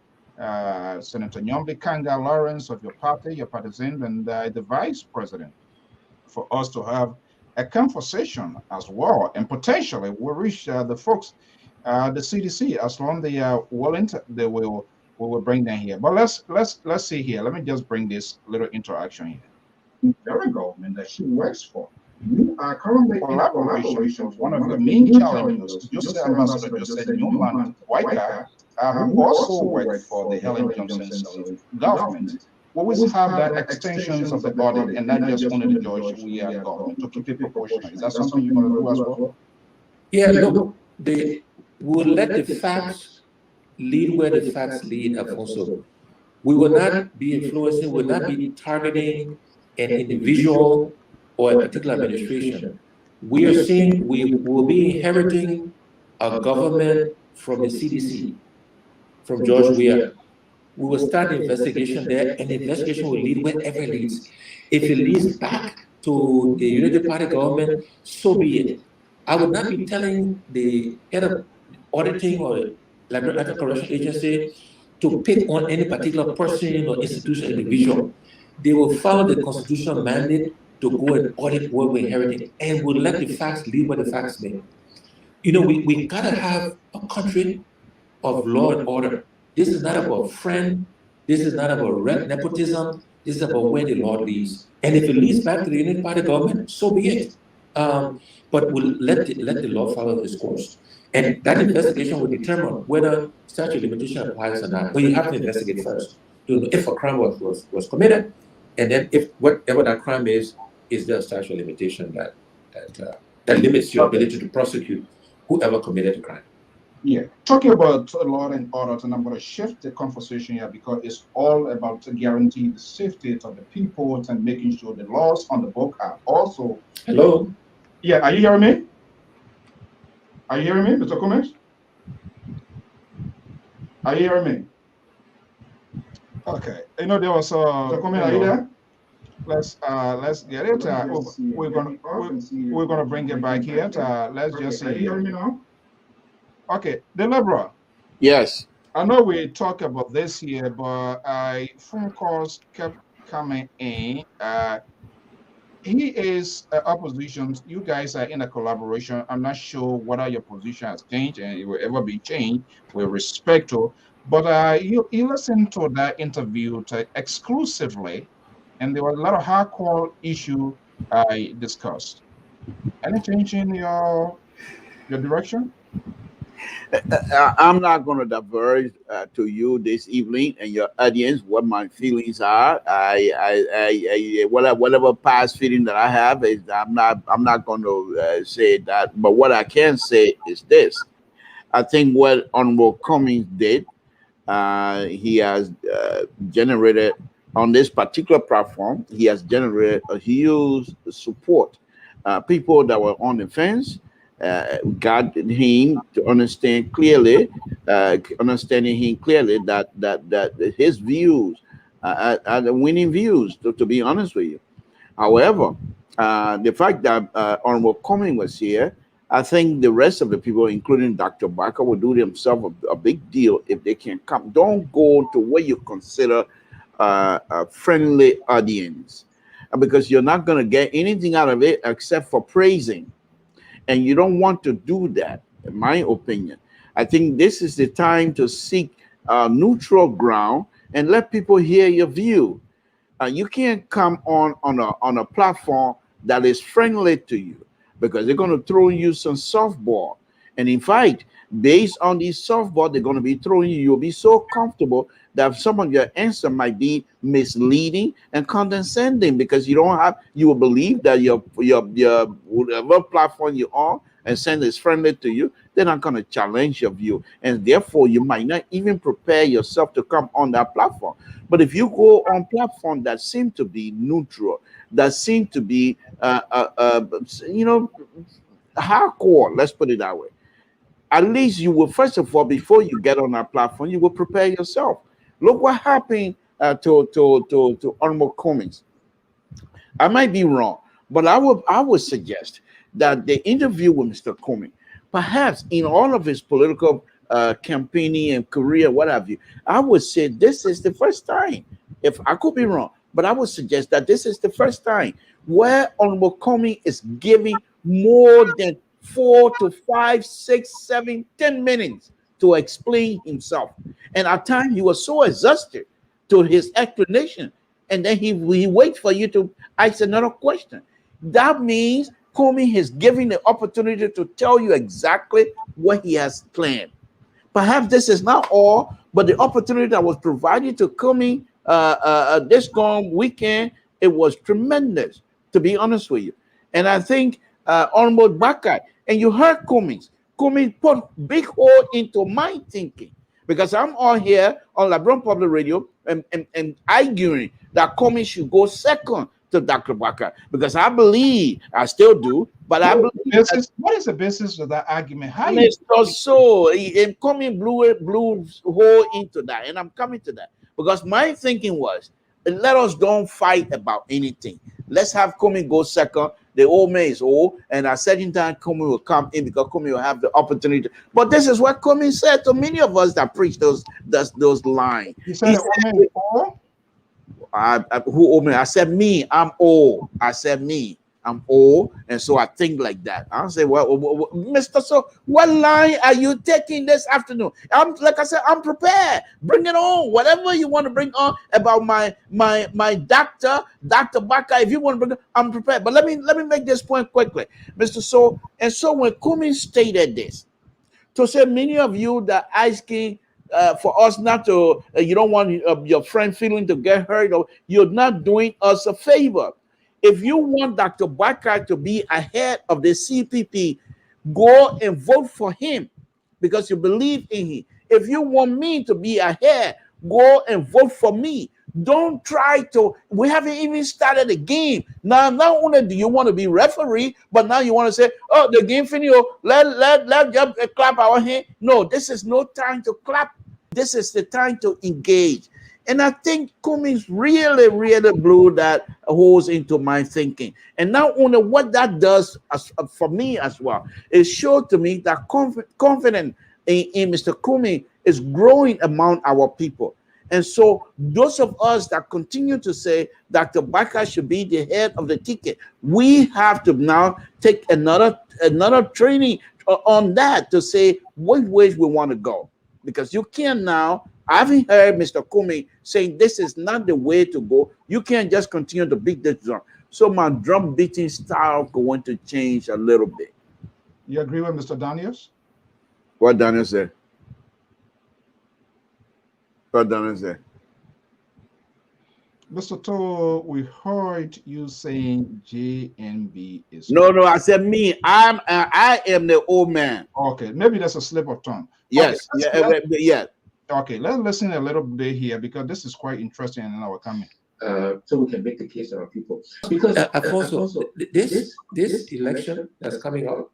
Senator Nyombi Kanga Lawrence of your party, your partisan, and the vice president, for us to have a conversation as well, and potentially we'll reach the folks. The CDC, as long as they are willing, we will bring them here. But let's see here. Let me just bring this little interaction here. Federal government that she works for. You are currently in collaboration with one of the main challenges, Joseph Ambassador Joseph Newman Waika, who also worked for the Helen Johnson's government. We always have that extensions of the body and not just only the judge we are government to keep it proportional. Is that something you want to do as well?
Yeah, look, we'll let the facts lead where the facts lead, Alfonso. We will not be influencing, we will not be targeting an individual or a particular administration. We are saying we will be inheriting a government from the CDC, from George Weah. We will start the investigation there, and the investigation will lead wherever it leads. If it leads back to the Unity Party government, so be it. I would not be telling the head of auditing or Liberia Anti-Corruption Agency to pick on any particular person or institution, individual. They will follow the constitutional mandate to go and audit what we're inheriting, and we'll let the facts lead where the facts may. We gotta have a country of law and order. This is not about friend. This is not about nepotism. This is about where the law leads. And if it leads back to the Unity Party government, so be it. But we'll let the law follow its course. And that investigation will determine whether statute of limitation applies or not. But you have to investigate first to know if a crime was committed, and then if whatever that crime is there a statute of limitation that limits your ability to prosecute whoever committed the crime.
Yeah, talking about law and order, and I'm going to shift the conversation here because it's all about to guarantee the safety of the people and making sure the laws on the book are also.
Hello?
Yeah, are you hearing me? Are you hearing me, Mr. Cummings? Are you hearing me? Okay, there was Mr. Cummings, are you there? Let's get it. We're gonna bring it back here. Let's just see. Are you hearing me now? Okay, the liberal.
Yes.
I know we talked about this here, but phone calls kept coming in. He is opposition. You guys are in a collaboration. I'm not sure whether your position has changed and it will ever be changed with respect to. But you listened to that interview exclusively, and there were a lot of hardcore issue I discussed. Any change in your direction?
I'm not going to diverge to you this evening and your audience what my feelings are. Whatever past feeling that I have is I'm not going to say that. But what I can say is this: I think what Honorable Cummings did, he has generated on this particular platform. He has generated a huge support. People that were on the fence got him to understanding him clearly that his views are the winning views. To be honest with you, however, the fact that Honorable Cumming was here, I think the rest of the people, including Dr. Barker, will do themselves a big deal if they can come. Don't go to what you consider a friendly audience because you're not going to get anything out of it except for praising. And you don't want to do that, in my opinion. I think this is the time to seek neutral ground and let people hear your view. You can't come on a platform that is friendly to you because they're going to throw you some softball. And in fact, based on these softball, they're going to be throwing you. You'll be so comfortable that some of your answer might be misleading and condescending because you will believe that your whatever platform you're on and send is friendly to you, they're not going to challenge your view. And therefore, you might not even prepare yourself to come on that platform. But if you go on platform that seem to be neutral, that seem to be, hardcore, let's put it that way, at least you will, first of all, before you get on our platform, you will prepare yourself. Look what happened to Honorable Cummings. I might be wrong, but I would suggest that the interview with Mr. Comey, perhaps in all of his political campaigning and career, what have you, I would say this is the first time. If I could be wrong, but I would suggest that this is the first time where Honorable Comey is giving more than 4 to 5, 6, 7, 10 minutes to explain himself. And at times he was so exhausted to his explanation, and then he waits for you to ask another question. That means Comey is giving the opportunity to tell you exactly what he has planned. Perhaps this is not all, but the opportunity that was provided to Comey this gone weekend, it was tremendous, to be honest with you. And I think Honorable Bakai, and you heard Cummings. Cummings put big hole into my thinking because I'm on here on LeBron Public Radio and arguing that Cummings should go second to Dr. Bakai because I believe, I still do, but I believe
What is the basis of that argument? How you
Mr. So it coming blew hole into that, and I'm coming to that because my thinking was, let us don't fight about anything. Let's have Comey go second. The old man is old, and at certain time Comey will come in because Comey will have the opportunity. But this is what Comey said to many of us that preach those lines.
you said the woman is poor?
Who old man? I said me. I'm old. I said me. I'm old, and so I think like that. I say, well, Mr. So, what line are you taking this afternoon? I'm like I said, I'm prepared. Bring it on. Whatever you want to bring on about my Dr. Baka. If you want to bring it, I'm prepared. But let me make this point quickly, Mr. So. And so when Kumi stated this, to say many of you that asking for us not to, you don't want your friend feeling to get hurt, or you're not doing us a favor. If you want Dr. Bakar to be ahead of the CPP, go and vote for him. because you believe in him. If you want me to be ahead, go and vote for me. Don't try to. We haven't even started the game. Now, not only do you want to be referee, but now you want to say, "Oh, the game finished. Let just clap our hand." No, this is no time to clap. This is the time to engage. And I think Cummings really blew that holes into my thinking. And not only what that does for me as well, it showed to me that confidence in Mr. Cummings is growing among our people. And so those of us that continue to say Dr. Baka should be the head of the ticket, we have to now take another training on that to say which ways we want to go. Because you can now, I haven't heard Mr. Cummings saying this is not the way to go. You can't just continue to beat this drum. So my drum beating style going to change a little bit.
You agree with Mr. Daniels?
What Daniel said? What Daniel said?
Mr. Toll, we heard you saying JNB is
No, I said me. I am the old man.
Okay, maybe that's a slip of tongue.
Yes,
okay,
yeah.
Okay, let's listen a little bit here because this is quite interesting in our coming.
So we can make the case to our people.
Because Alfonso, this election that's coming up,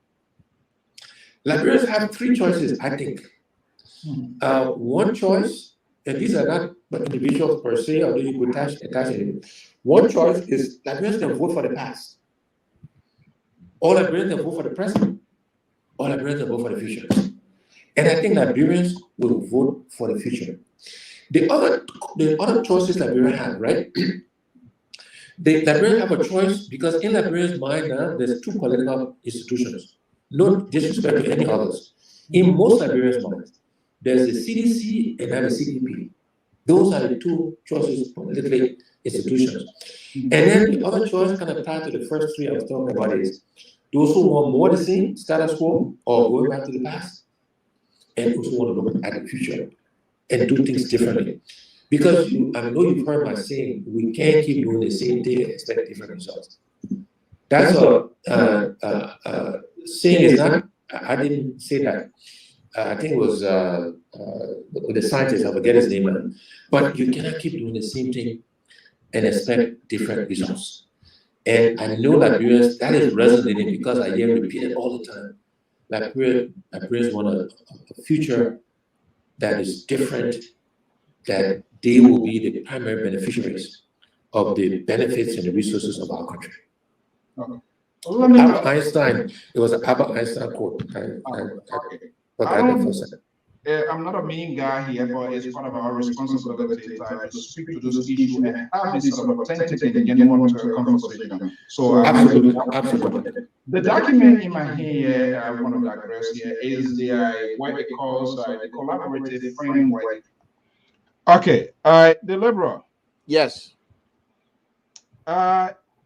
Liberians have three choices, I think. One choice, and these are not individuals per se, although you could attach it. One choice is Liberians can vote for the past. All Liberians can vote for the present. All Liberians can vote for the future. And I think Liberians will vote for the future. The other choices Liberia have, right? The Liberians have a choice because in Liberians' mind now, there's two political institutions. No disrespect to any others. In most Liberians' minds, there's the CDC and now the CDP. Those are the two choices political institutions. And then the other choice kind of tied to the first three I was talking about is those who want more the same, status quo, or going back to the past, and those who want to look at the future and do things differently. Because I know you've heard my saying, we can't keep doing the same thing and expect different results. That's a saying is not, I didn't say that. I think it was the scientist, I forget his name now. But you cannot keep doing the same thing and expect different results. And I know Liberians, that is resonating because I hear it repeated all the time. Liberians want a future that is different, that they will be the primary beneficiaries of the benefits and the resources of our country.
Okay.
Albert Einstein, it was an Albert Einstein quote.
I'm not a mean guy here, but it's part of our responsibility to speak to those issues and have this sort of authentic and genuine conversation. So,
absolutely.
The document in my hand here, I want to digress here, is what it calls the collaborative framework. Okay, the Liberal.
Yes.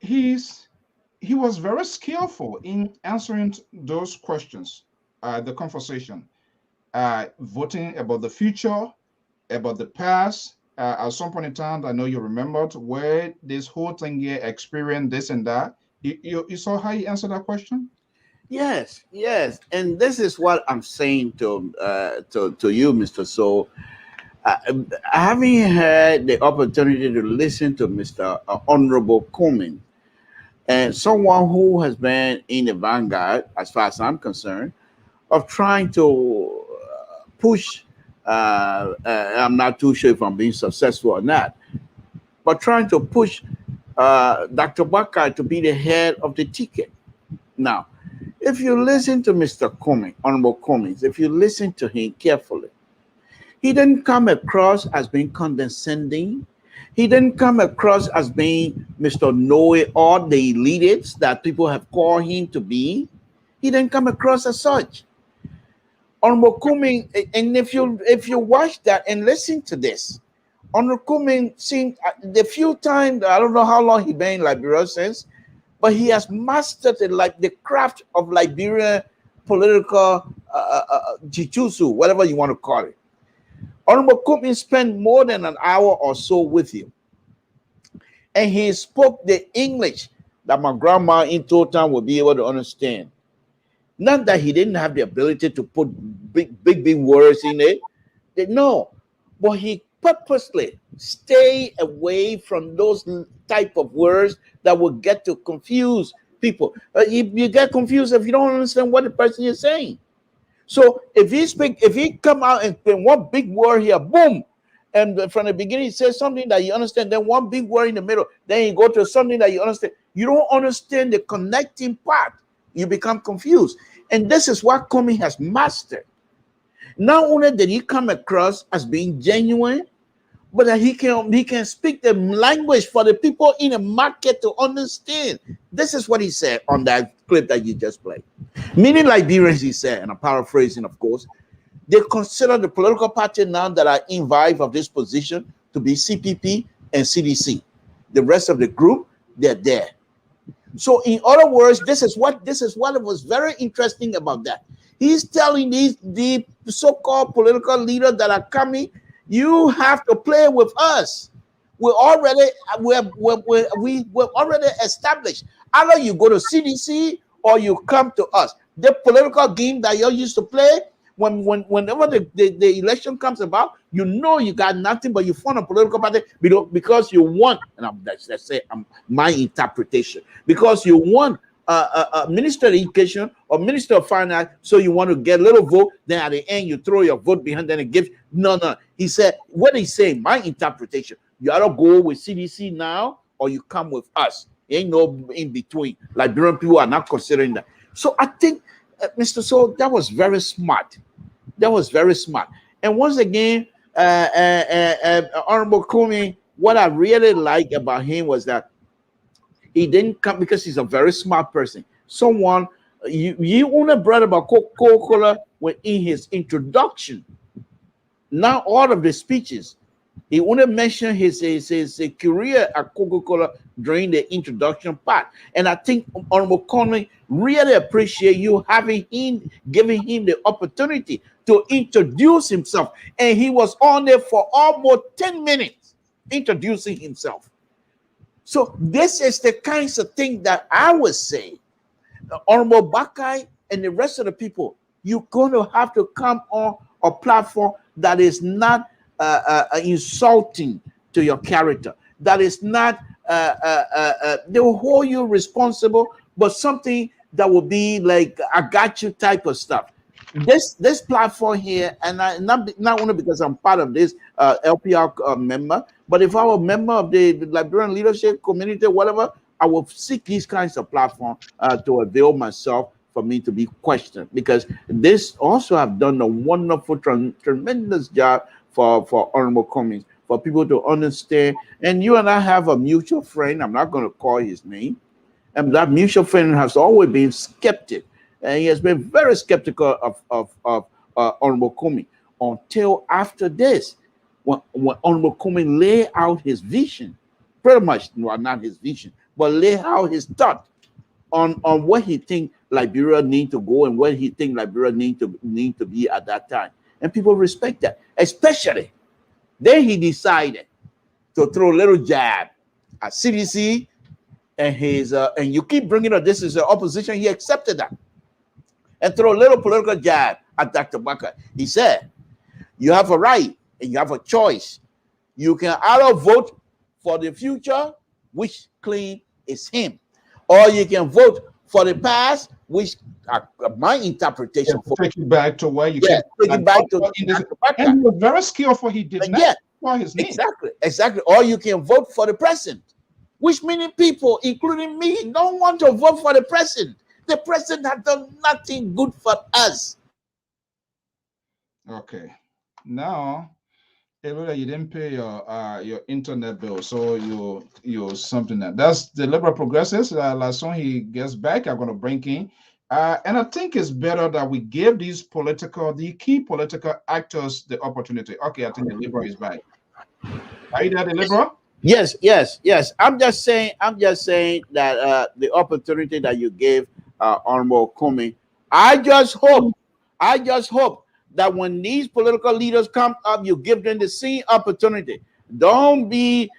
He was very skillful in answering those questions, the conversation. Voting about the future, about the past. At some point in time, I know you remembered where this whole thing here experienced this and that. You saw how he answered that question?
Yes. And this is what I'm saying to you, Mr. So. I haven't had the opportunity to listen to Mr. Honorable Cummings, and someone who has been in the vanguard, as far as I'm concerned, of trying to push, I'm not too sure if I'm being successful or not, but trying to push Dr. Baka to be the head of the ticket. Now, if you listen to Mr. Cummings, Honorable Cummings, if you listen to him carefully, he didn't come across as being condescending. He didn't come across as being Mr. Know-it-all, the elitist that people have called him to be. He didn't come across as such. Honorable Cummings, and if you watch that and listen to this, Honorable Cummings seemed the few times, I don't know how long he's been in Liberia since, but he has mastered the craft of Liberian political jujutsu, whatever you want to call it. Honorable Cummings spent more than an hour or so with you. And he spoke the English that my grandma in Totan would be able to understand. Not that he didn't have the ability to put big words in it. No, but he purposely stay away from those type of words that will get to confuse people. You get confused if you don't understand what the person is saying. So if he come out and one big word here, boom, and from the beginning he says something that you understand, then one big word in the middle, then you go to something that you understand. You don't understand the connecting part. You become confused, and this is what Comey has mastered. Not only did he come across as being genuine, but that he can speak the language for the people in the market to understand. This is what he said on that clip that you just played. Many Liberians, he said, and I'm paraphrasing, of course, they consider the political party now that are involved of this position to be CPP and CDC. The rest of the group, they're there. So, in other words, this is what was very interesting about that. He's telling the so-called political leaders that are coming, you have to play with us. We're already established. Either you go to CDC or you come to us. The political game that you used to play, whenever the election comes about, you know you got nothing, but you form a political party because you want, and let's say my interpretation, because you want a minister of education or minister of finance, so you want to get a little vote, then at the end you throw your vote behind, then it gives. No. He said, what he's saying, my interpretation, you either go with CDC now or you come with us. Ain't no in between. Liberian people are not considering that. So I think, Mr. So, that was very smart. That was very smart. And once again, Honorable Comey, what I really like about him was that he didn't come because he's a very smart person. Someone, you only brought about Coca-Cola in his introduction. Not all of the speeches. He only mentioned his career at Coca-Cola during the introduction part. And I think Honorable Conley really appreciate you giving him the opportunity to introduce himself. And he was on there for almost 10 minutes introducing himself. So this is the kinds of thing that I would say, Honorable Bakai and the rest of the people, you're going to have to come on a platform that is not insulting to your character, that is not they will hold you responsible, but something that will be like I got you type of stuff. This platform here, and not only because I'm part of this LPR member, but if I were a member of the Liberian leadership community, whatever, I will seek these kinds of platforms to avail myself for me to be questioned, because this also have done a wonderful, tremendous job for Honorable Cummings, for people to understand. And you and I have a mutual friend. I'm not going to call his name. And that mutual friend has always been skeptic. And he has been very skeptical of Honorable Cummings until after this, when Honorable Cummings lay out his vision, pretty much, well, not his vision, but lay out his thought on what he think Liberia need to go and where he think Liberia need to be at that time. And people respect that. Especially, then he decided to throw a little jab at CDC and his and you keep bringing up this is the opposition. He accepted that and throw a little political jab at Dr. Bakker. He said, you have a right and you have a choice. You can either vote for the future, which claim is him, or you can vote for the past, which my interpretation for
take you back to where you
take it back to
and he was very skillful. He did not call his name.
Exactly. Or you can vote for the president, which many people, including me, don't want to vote for the president. The president has done nothing good for us.
Okay, now you didn't pay your internet bill, so you something that's the liberal progressives. Last soon he gets back, I'm going to bring in, and I think it's better that we give the key political actors the opportunity. Okay, I think the liberal is back. Are you there, the liberal?
Yes. I'm just saying that the opportunity that you gave Honorable Comey, I just hope that when these political leaders come up, you give them the same opportunity. Don't be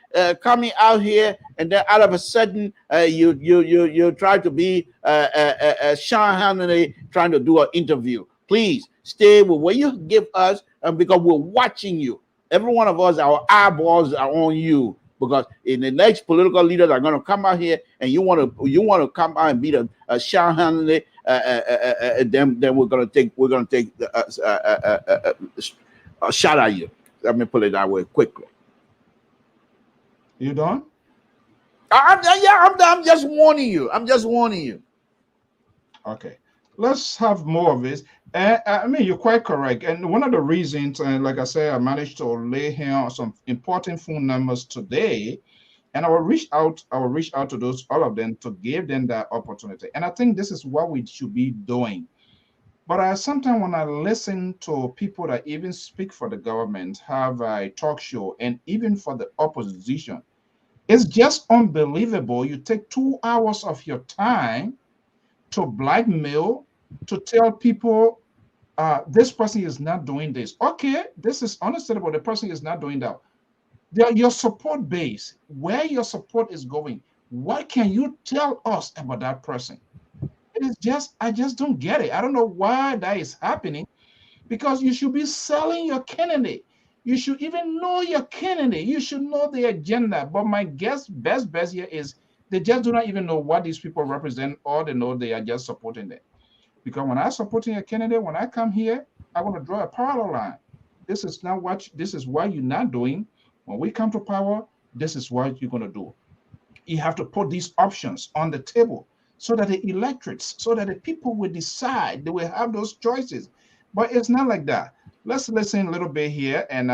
coming out here and then all of a sudden you try to be Sean Hannity trying to do an interview. Please stay with what you give us, because we're watching you. Every one of us, our eyeballs are on you, because in the next political leaders are going to come out here, and you want to come out and be the Sean Hannity. Then we're going to take a shot at you. Let me put it that way quickly.
You done?
I'm done. I'm just warning you.
Okay. Let's have more of this. I mean, you're quite correct. And one of the reasons, like I said, I managed to lay here some important phone numbers today, and I will reach out to those, all of them, to give them that opportunity. And I think this is what we should be doing. But sometimes when I listen to people that even speak for the government, have a talk show, and even for the opposition, it's just unbelievable. You take 2 hours of your time to blackmail, to tell people this person is not doing this. Okay, this is understandable. The person is not doing that. Your support base, where your support is going, what can you tell us about that person? It's just, I just don't get it. I don't know why that is happening, because you should be selling your candidate. You should even know your candidate. You should know the agenda. But my best bet here is they just do not even know what these people represent, or they know they are just supporting them. Because when I'm supporting a candidate, when I come here, I want to draw a parallel line. This is what you're not doing. When we come to power, this is what you're going to do. You have to put these options on the table so that the electorates, so that the people will decide, they will have those choices. But it's not like that. Let's listen a little bit here. And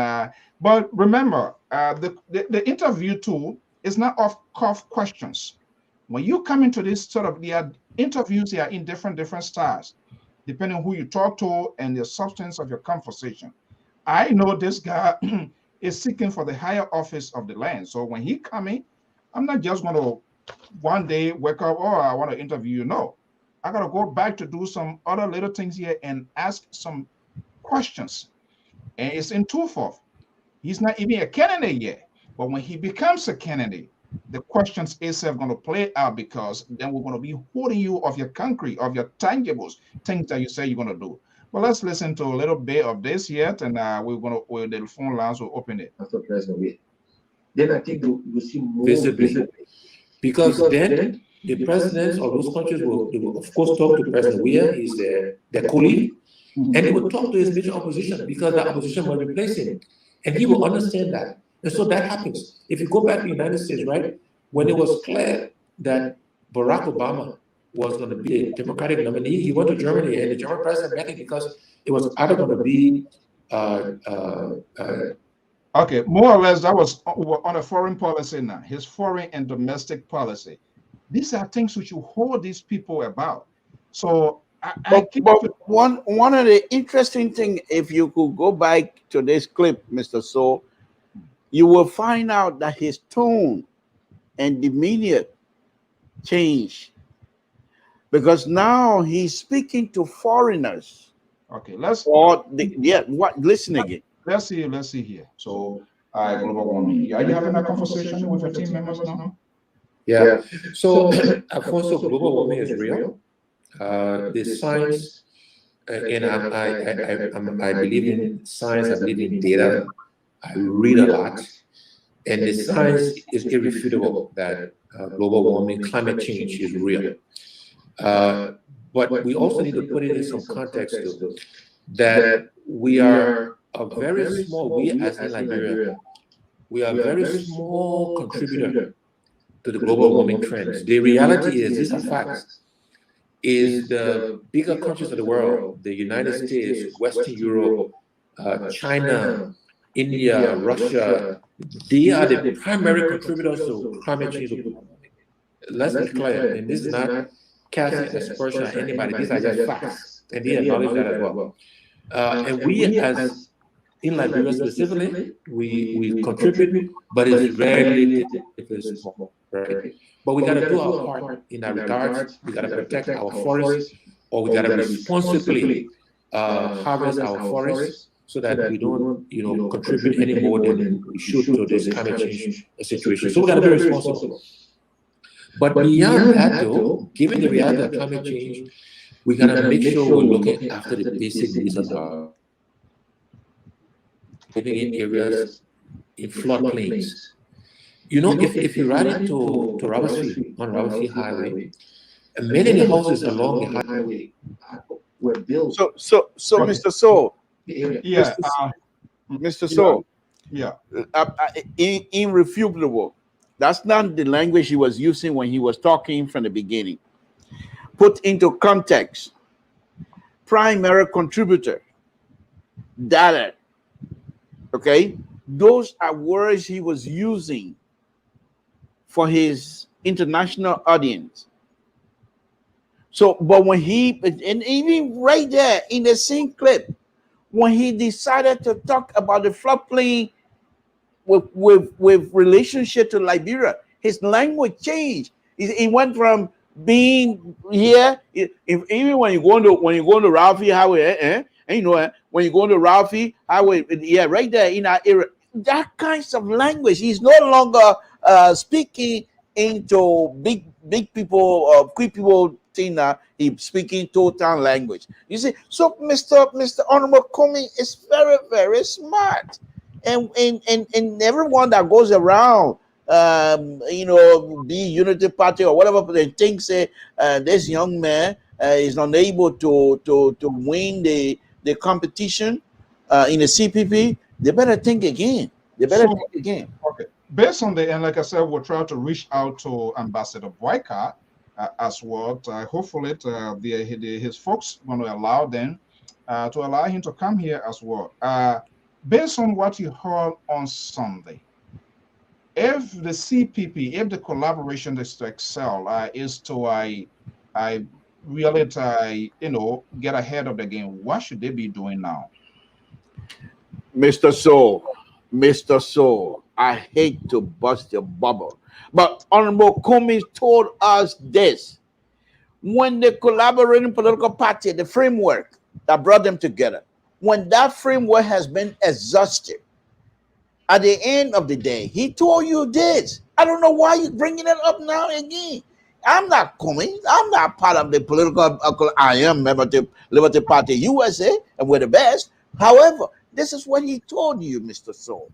but remember, the interview tool is not off-cuff questions. When you come into this sort of, the interviews, they are in different styles, depending on who you talk to and the substance of your conversation. I know this guy is seeking for the higher office of the land. So when he coming, I'm not just going to one day wake up, oh, I want to interview you. No, I got to go back to do some other little things here and ask some questions. And it's in twofold. He's not even a candidate yet. But when he becomes a candidate, the questions itself going to play out, because then we're going to be holding you of your concrete, of your tangibles, things that you say you're going to do. Well, let's listen to a little bit of this yet, and the phone lines will open it.
After President, then I think you see more
visibly. Because then the presidents of those countries will of course talk to President Weah, he's their colleague, and he will talk to his major opposition, because the opposition will replace him. And he will understand that. And so that happens. If you go back to the United States, right, when it was clear that Barack Obama was going to be a Democratic nominee, he went to Germany, and the German president met him, because it was either going to be
okay, more or less that was on a foreign policy now, his foreign and domestic policy. These are things which you hold these people about. So
but one of the interesting things, if you could go back to this clip, Mr. So, you will find out that his tone and demeanor changed, because now he's speaking to foreigners.
Okay,
listen again.
Let's see here. So, global warming. Are you having a conversation with your team members now?
Yeah. So, Alfonso, global warming is real. The science, and I believe in science. I believe in data. I read a lot, and the science is irrefutable that global warming, climate change is real. But we also need to put it in some context too, that we are a very small, we as in Liberia, we are a very small contributor to the global warming trends. The reality is, these are facts, is the bigger countries of the world, the United States, Western Europe, China, India, Russia, they are the primary contributors to climate change. Let's be clear, and this is not casting aspersion at anybody, these are just facts, and they acknowledge that as well. And we, as in Liberia specifically, we contribute, but it's rarely small. Right? But we got to do our part in that regards. We got to protect our forests, or we got to responsibly harvest our forests, so that we don't, contribute any more than we should to this climate change situation. So we got to be responsible. But beyond that, though, given the reality of climate change, we got to make sure we're looking after the basic needs of our living in areas in floodplains. If you ride into Robert Street, on Robert Street Highway, and many of the houses along the highway
were built.
So, Mr. So,
Yeah.
Mr. So,
Yeah.
irrefutable. That's not the language he was using when he was talking from the beginning. Put into context, primary contributor, data. Okay, those are words he was using for his international audience. So, but when and even right there in the same clip, when he decided to talk about the floodplain with relationship to Liberia, his language changed. He went from being here. Even when you go to Ralphie Highway, and when you go to Ralphie Highway, yeah, right there in our area, that kinds of language. He's no longer speaking into big people or quick people thing. He's speaking total language. You see, so Mr. Honorable Comey is very, very smart. And everyone that goes around, be Unity Party or whatever, they think say this young man is unable to win the competition in the CPP. They better think again.
Okay. Based on and like I said, we'll try to reach out to Ambassador Boycott as well. Hopefully, his folks going to allow them to allow him to come here as well. Based on what you heard on Sunday, if the CPP, if the collaboration is to excel, is to really get ahead of the game, what should they be doing now?
Mr. So, I hate to bust your bubble, but Honorable Comey told us this: when the collaborating political party, the framework that brought them together, when that framework has been exhausted, at the end of the day, he told you this. I don't know why you're bringing it up now again. I'm not coming. I'm not part of the political. I am member of the Liberty Party USA, and we're the best. However, this is what he told you, Mr. Soul.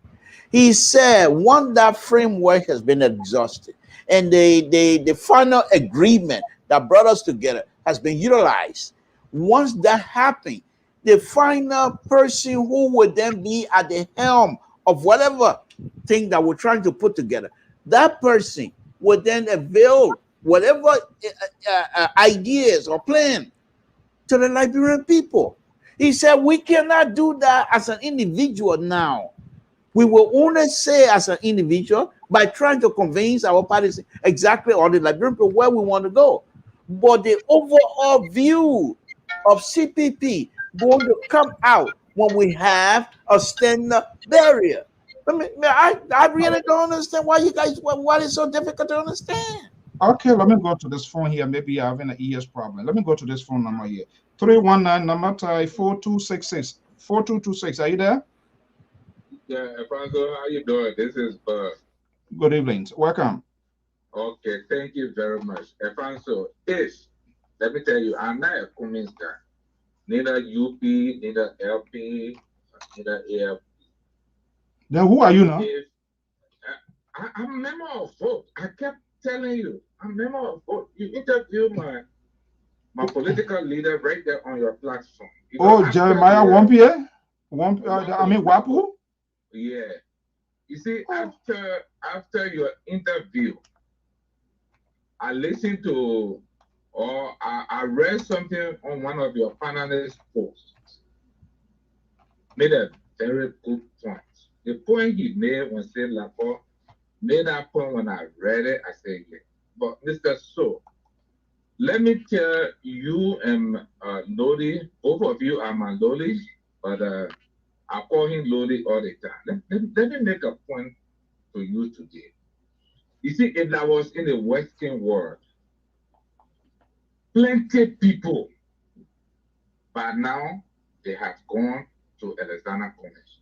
He said, once that framework has been exhausted and the final agreement that brought us together has been utilized, once that happened, the final person who would then be at the helm of whatever thing that we're trying to put together, that person would then avail whatever ideas or plan to the Liberian people. He said, we cannot do that as an individual now. We will only say as an individual by trying to convince our parties exactly, or the Liberian people, where we want to go. But the overall view of CPP going to come out when we have a standard barrier. I really don't understand why you guys, why it's so difficult to understand.
Okay, let me go to this phone here. Maybe you're having an ears problem. Let me go to this phone number here. 319 number 4266. 4226. Are you there?
Yeah, Franco, how you doing? This is Bud.
Good evening. Welcome.
Okay, thank you very much. Franco, let me tell you, I'm not a Cummins guy. Neither UP, neither LP, neither AFP.
Then who are you now?
I'm a member of vote. I kept telling you, I'm a member of vote. You interviewed my political leader right there on your platform.
Jeremiah Wampie? Wapu?
Yeah. You see, after your interview, I listened to, or I read something on one of your panelists' posts. Made a very good point. The point he made when saying Lapo made that point when I read it. I said, yeah. But Mr. So, let me tell you and Lodi, both of you are my Lodi, but I call him Lodi all the time. Let me make a point to you today. You see, if that was in the Western world, plenty people, but now they have gone to Alexander Cummings.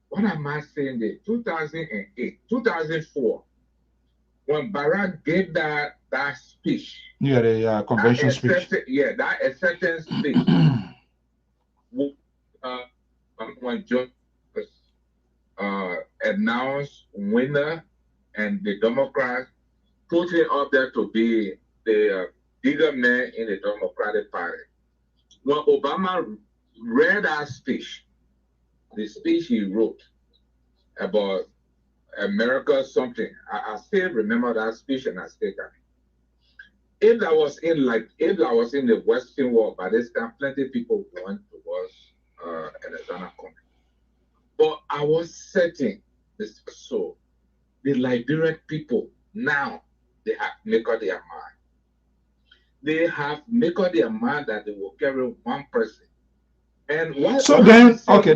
What am I saying there? 2008, 2004, when Barack gave that speech.
Yeah, the convention speech.
Yeah, that acceptance speech. When John was announced winner, and the Democrats put him up there to be the bigger man in the Democratic Party. When Obama read that speech, the speech he wrote about America something, I still remember that speech and I still got it. If I was in the Western world, by this time, plenty of people went towards Alexander Cummings. But I was certain this. So the Liberian people now, they have made up their mind. They have made up their mind that they will carry one person. And what?
So then, okay,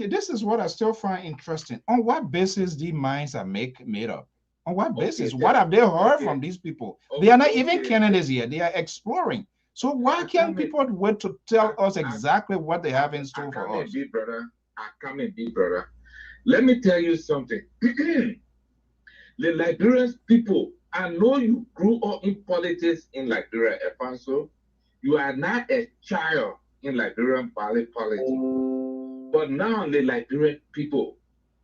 this is what I still find interesting. On what basis these minds are made up? On what basis? What have they heard from these people? They are not even candidates yet. They are exploring. So why can't people wait to tell us exactly what they have in store for us?
Brother. Let me tell you something. The Liberian people, I know you grew up in politics in Liberia, Efanso. You are not a child in Liberian politics. But now the Liberian people,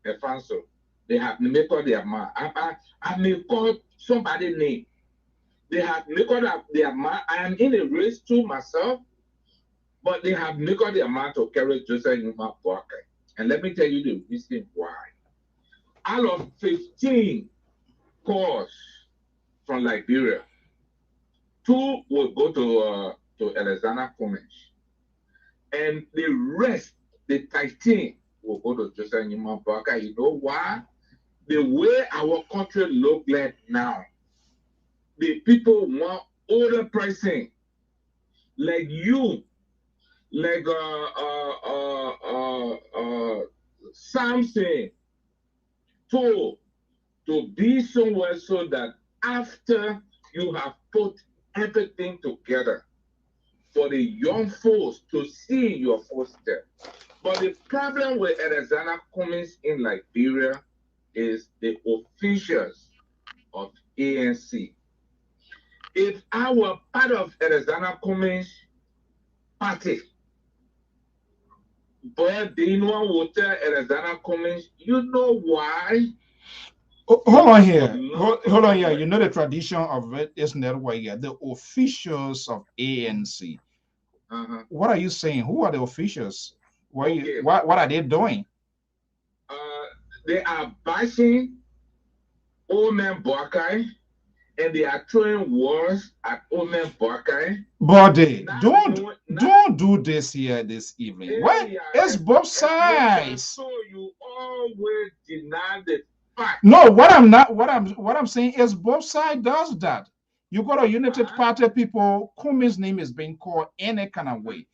Efanso, they have made up their mind. I may call somebody's name. They have made up their mind. I am in a race too myself, but they have made up their mind to carry Joseph Numa Boakai. And let me tell you the reason why. Out of 15 calls from Liberia, 2 will go to Alexander Cummings. And the rest, the 13, will go to Joseph Numa Boakai. You know why? The way our country look like now, the people want older person like you, like Samson, to be somewhere so that after you have put everything together for the young folks to see your footsteps. But the problem with Alexander Cummings in Liberia is the officials of ANC. If I were part of Alexander Cummings' party, but they know what tell Alexander Cummings, you know why?
Hold on here. Hold on here. You know the tradition of it, isn't that why? Yeah, the officials of ANC. What are you saying? Who are the officials? What are they doing?
They are bashing old man Boakai, and they are throwing words at old man Boakai.
But they don't do this here this evening. What? It's both sides.
So you always deny the fact.
No, what I'm saying is both sides does that. You got a United Party people, Cummings' name is being called any kind of way.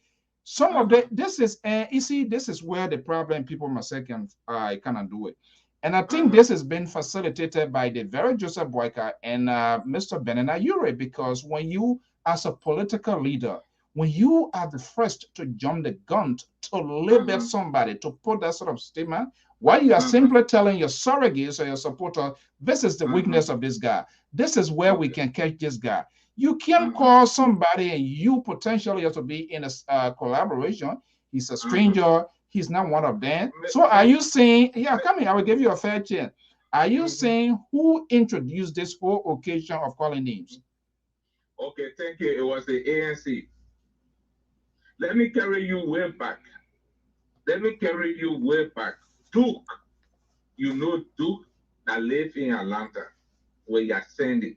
Some of the this is you see, this is where the problem people must can kind of do it. And I think this has been facilitated by the very Joseph Boakai and Mr. Benena Ure, because when you, as a political leader, when you are the first to jump the gun to label somebody, to put that sort of statement, while you are simply telling your surrogates or your supporter, this is the weakness of this guy. This is where we can catch this guy. You can call somebody and you potentially have to be in a collaboration. He's a stranger. He's not one of them. So are you saying, yeah, come here, I will give you a fair chance. Are you saying who introduced this whole occasion of calling names?
Okay, thank you. It was the ANC. Let me carry you way back. Duke, you know Duke that lives in Atlanta, where Yasendi.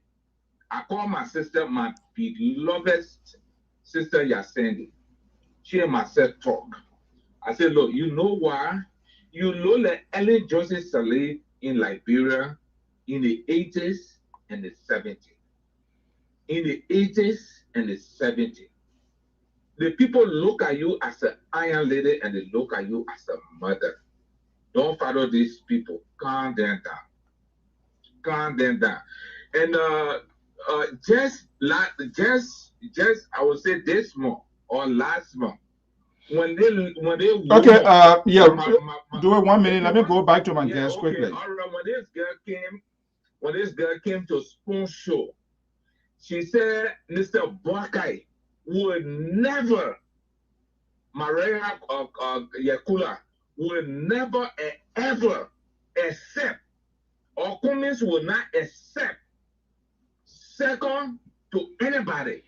I call my sister, my beloved sister Yasendi. She and myself talk. I said, look, you know why? You know that Ellen Johnson Saleh in Liberia in the 80s and the 70s. In the 80s and the 70s. The people look at you as an iron lady and they look at you as a mother. Don't follow these people. Calm them down. And just I would say this month or last month, when they
Okay, yeah, do it 1 minute. Let me
okay,
go back to my
yeah,
guest
okay,
quickly.
all right. When this girl came to Spoon Show, she said Mr. Boakai would never, Maria Yakula would never ever accept, or Cummins will not accept second to anybody.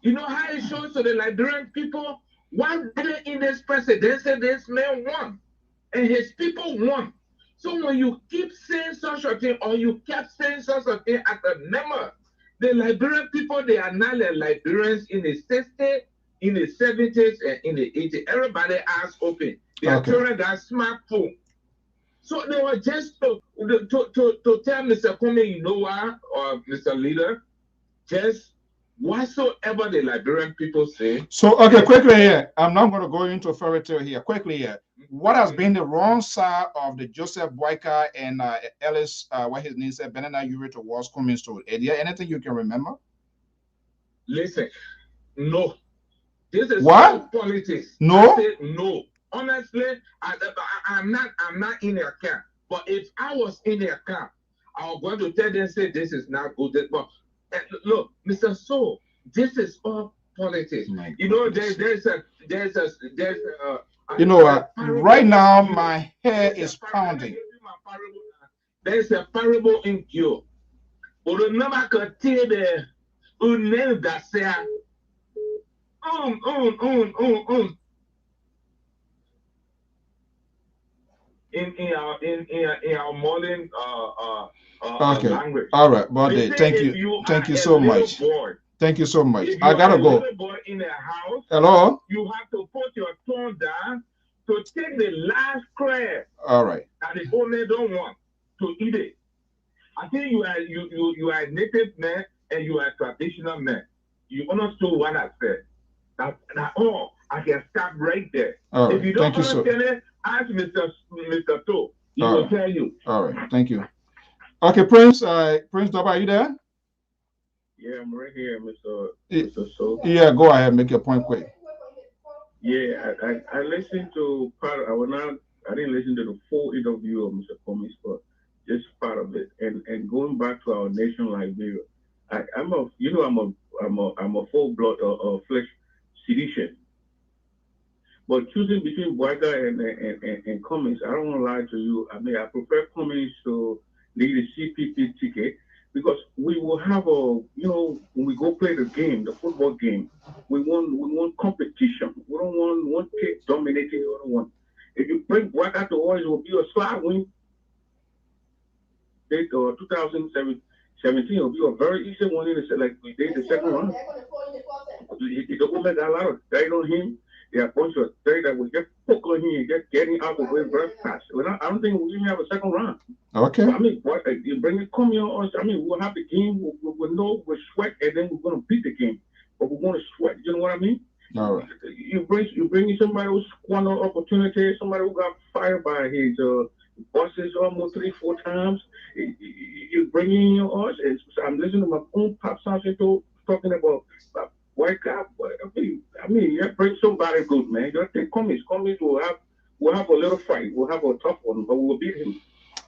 You know how it shows to the Liberian people? Why didn't in this presidency this man won? And his people won. So when you keep saying such a thing, or you kept saying such a thing as a member, the Liberian people, they are not the Liberians in the 60s, in the 70s, and in the 80s. Everybody eyes open. Their children got smartphone. So they were just to tell Mr. Comey, you know what, or Mr. Leader, just whatsoever the Liberian people say.
So, okay, quickly here. I'm not going to go into fairy tale here. Quickly here. What has been the wrong side of the Joseph Boyka and Ellis, what his name said, Benana Uri towards Cummins to? Is there anything you can remember?
Listen, no. This is
what?
all politics.
No?
I said no. Honestly, I'm not in their camp. But if I was in their camp, I was going to tell them, say this is not good. But look, Mr. So, this is all politics. You know, there's a
you know what? Right now, my hair is pounding.
There's a parable in you. Remember, could tell the name that say, in our modern
okay.
language.
All right, buddy. Thank you so much. Thank you so much. I gotta go.
Boy in a house,
hello.
You have to put your tongue down to take the last crab.
All right.
That the owner don't want to eat it. I think you are a native man and you are a traditional man. You understood what I said. That all I can stop right there.
All right.
If you don't
Thank
understand
you,
it, ask Mr. To. He will tell you.
All right. Thank you. Okay, Prince. Prince Daba, are you there?
Yeah, I'm right here, Mr. So.
Yeah, go ahead. Make your point quick.
Yeah, I listened to part. I didn't listen to the full interview of Mr. Cummins, but just part of it. And going back to our nation, Liberia, I'm a full blood of flesh seditious. But choosing between Boyka and Cummins, I don't want to lie to you. I mean, I prefer Cummins to lead the CPP ticket because we will have when we go play the game, the football game, we want competition. We don't want one team dominating the other one. If you bring Boyka to us, it will be a slide win. 2017 will be a very easy one in the like we did the second round. The woman got a lot of dirt on him. There are a bunch of dirt that will just poke on him and just getting out the way very fast. I don't think we'll even have a second round.
Okay.
So, I mean, you bring it, come here on us. I mean, we'll have the game. We'll know we'll sweat, and then we're going to beat the game. But we're going to sweat. You know what I mean?
All right.
You bring somebody who squandered opportunity, somebody who got fired by his bosses almost 3-4 times. You bring in your us. I'm listening to my own pop sergeant talking about wake up. I mean, you bring somebody good, man. You think Cummins will have a little fight. We'll have a tough one, but we'll beat him.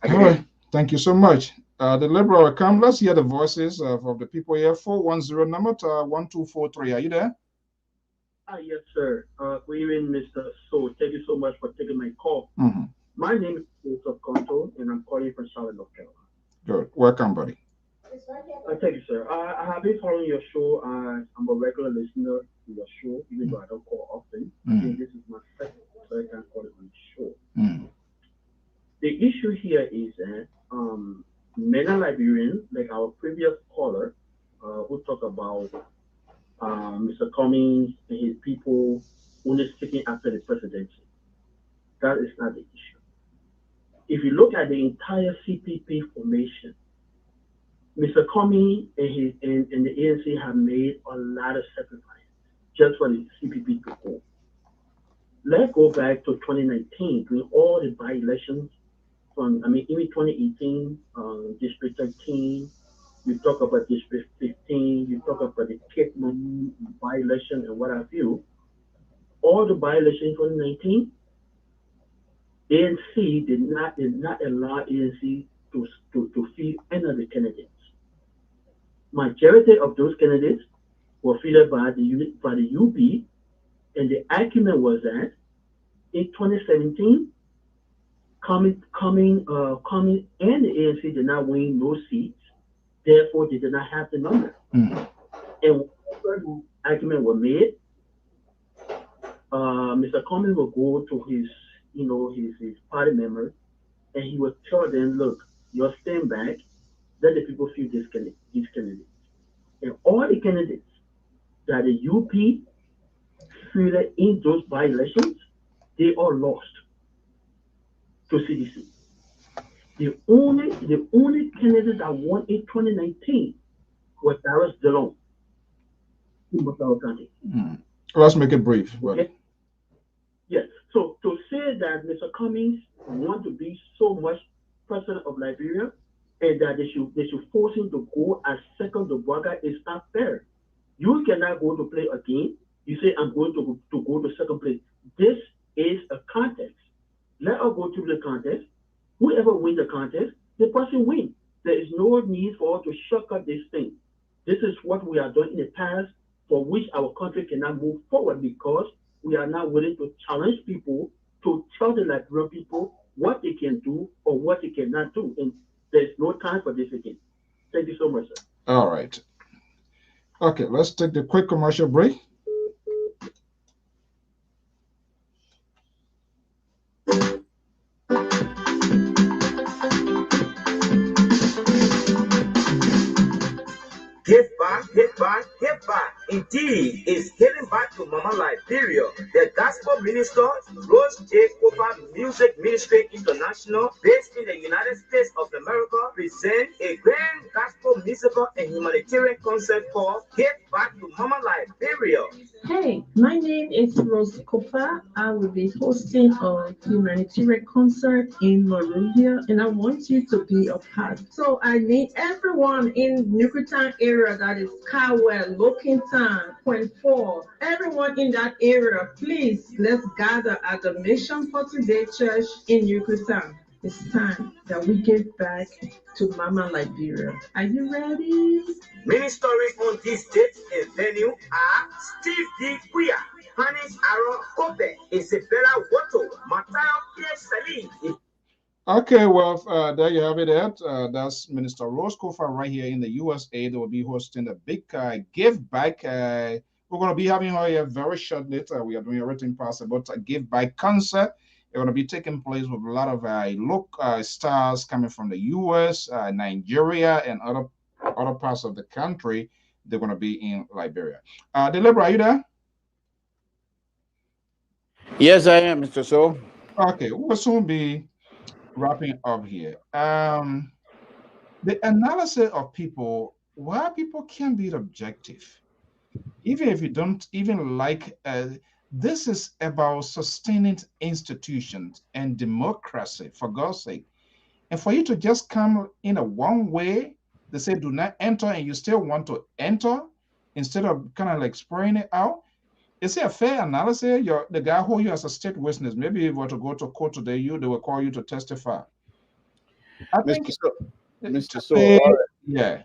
All right. Thank you so much. The Liberal will come. Let's hear the voices of the people here. 410 number 1243. Are you there?
Yes, sir. Good evening, Mr. So. Thank you so much for taking my call.
Mm-hmm.
My name is Joseph Conto, and I'm calling from Charlotte, North Carolina.
Good. Welcome, buddy.
Thank you, sir. I have been following your show. I'm a regular listener to your show, even though I don't call often. I think this is my second time calling on the show. The issue here is many Liberians, like our previous caller, who talked about Mr. Cummins and his people only sticking after the presidency. That is not the issue. If you look at the entire CPP formation, Mr. Cummins and the ANC have made a lot of sacrifices just for the CPP to go. Let's go back to 2019, during all the by-elections even 2018, District 13, you talk about District 15, you talk about the Cape Moon by-election and what have you. all the by-election in 2019, ANC did not allow ANC to feed any of the candidates. Majority of those candidates were fielded by the UP, and the argument was that in 2017, coming, and the ANC did not win no seats, therefore they did not have the number.
Mm.
And when argument was made, Mr. Cummings will go to his party members, and he will tell them, look, you're staying back, let the people feel these candidates. And all the candidates that the UP fielded in those by-elections, they all lost to CDC. The only candidate that won in 2019 was Darius Delon in Buffalo County.
Mm. Let's make it brief.
Okay? Yes. So to say that Mr. Cummings want to be so much president of Liberia and that they should force him to go as second to Braga is not fair. You cannot go to play a game. You say I'm going to go to second place. This is a contest. Let us go through the contest. Whoever wins the contest, the person wins. There is no need for us to shortcut this thing. This is what we are doing in the past, for which our country cannot move forward because we are not willing to challenge people to tell the Liberian people what they can do or what they cannot do. And there's no time for this again. Thank you so much, sir.
All right. Okay, let's take the quick commercial break.
Give back, give back, give back. Indeed, it's giving back to Mama Liberia. The gospel minister, Rose J. Cooper Music Ministry International, based in the United States of America, presents a grand gospel musical and humanitarian concert called Give Back to Mama Liberia.
Hey, my name is Rose Cooper. I will be hosting a humanitarian concert in Monrovia, and I want you to be a part. So I need everyone in Yucatan area, that is Cowell, Lokintown, Point 4, everyone in that area, please, let's gather at the Mission for Today Church in Yucatan. It's time that we give back to Mama Liberia. Are you ready?
Ministering on this date and venue are Steve D. Quia, Hannes Aaron Kobe, Isabella Watto, Mateo Pierre Salim.
Okay, well, there you have it. That's Minister Rose Kofa right here in the USA. They will be hosting the big Give Back. We're going to be having her here very shortly. We are doing everything possible to Give Back concert. It's going to be taking place with a lot of local stars coming from the US, Nigeria, and other parts of the country. They're going to be in Liberia. Delibra, are you there?
Yes, I am, Mr. So.
Okay, we'll soon be wrapping up here. The analysis of people, why people can be objective, even if you don't even like, this is about sustaining institutions and democracy, for God's sake. And for you to just come in a one way, they say do not enter, and you still want to enter instead of kind of like spraying it out. Is it a fair analysis? The guy who you as a state witness, maybe if you were to go to court today, they will call you to testify. I think,
Mr. So,
yeah.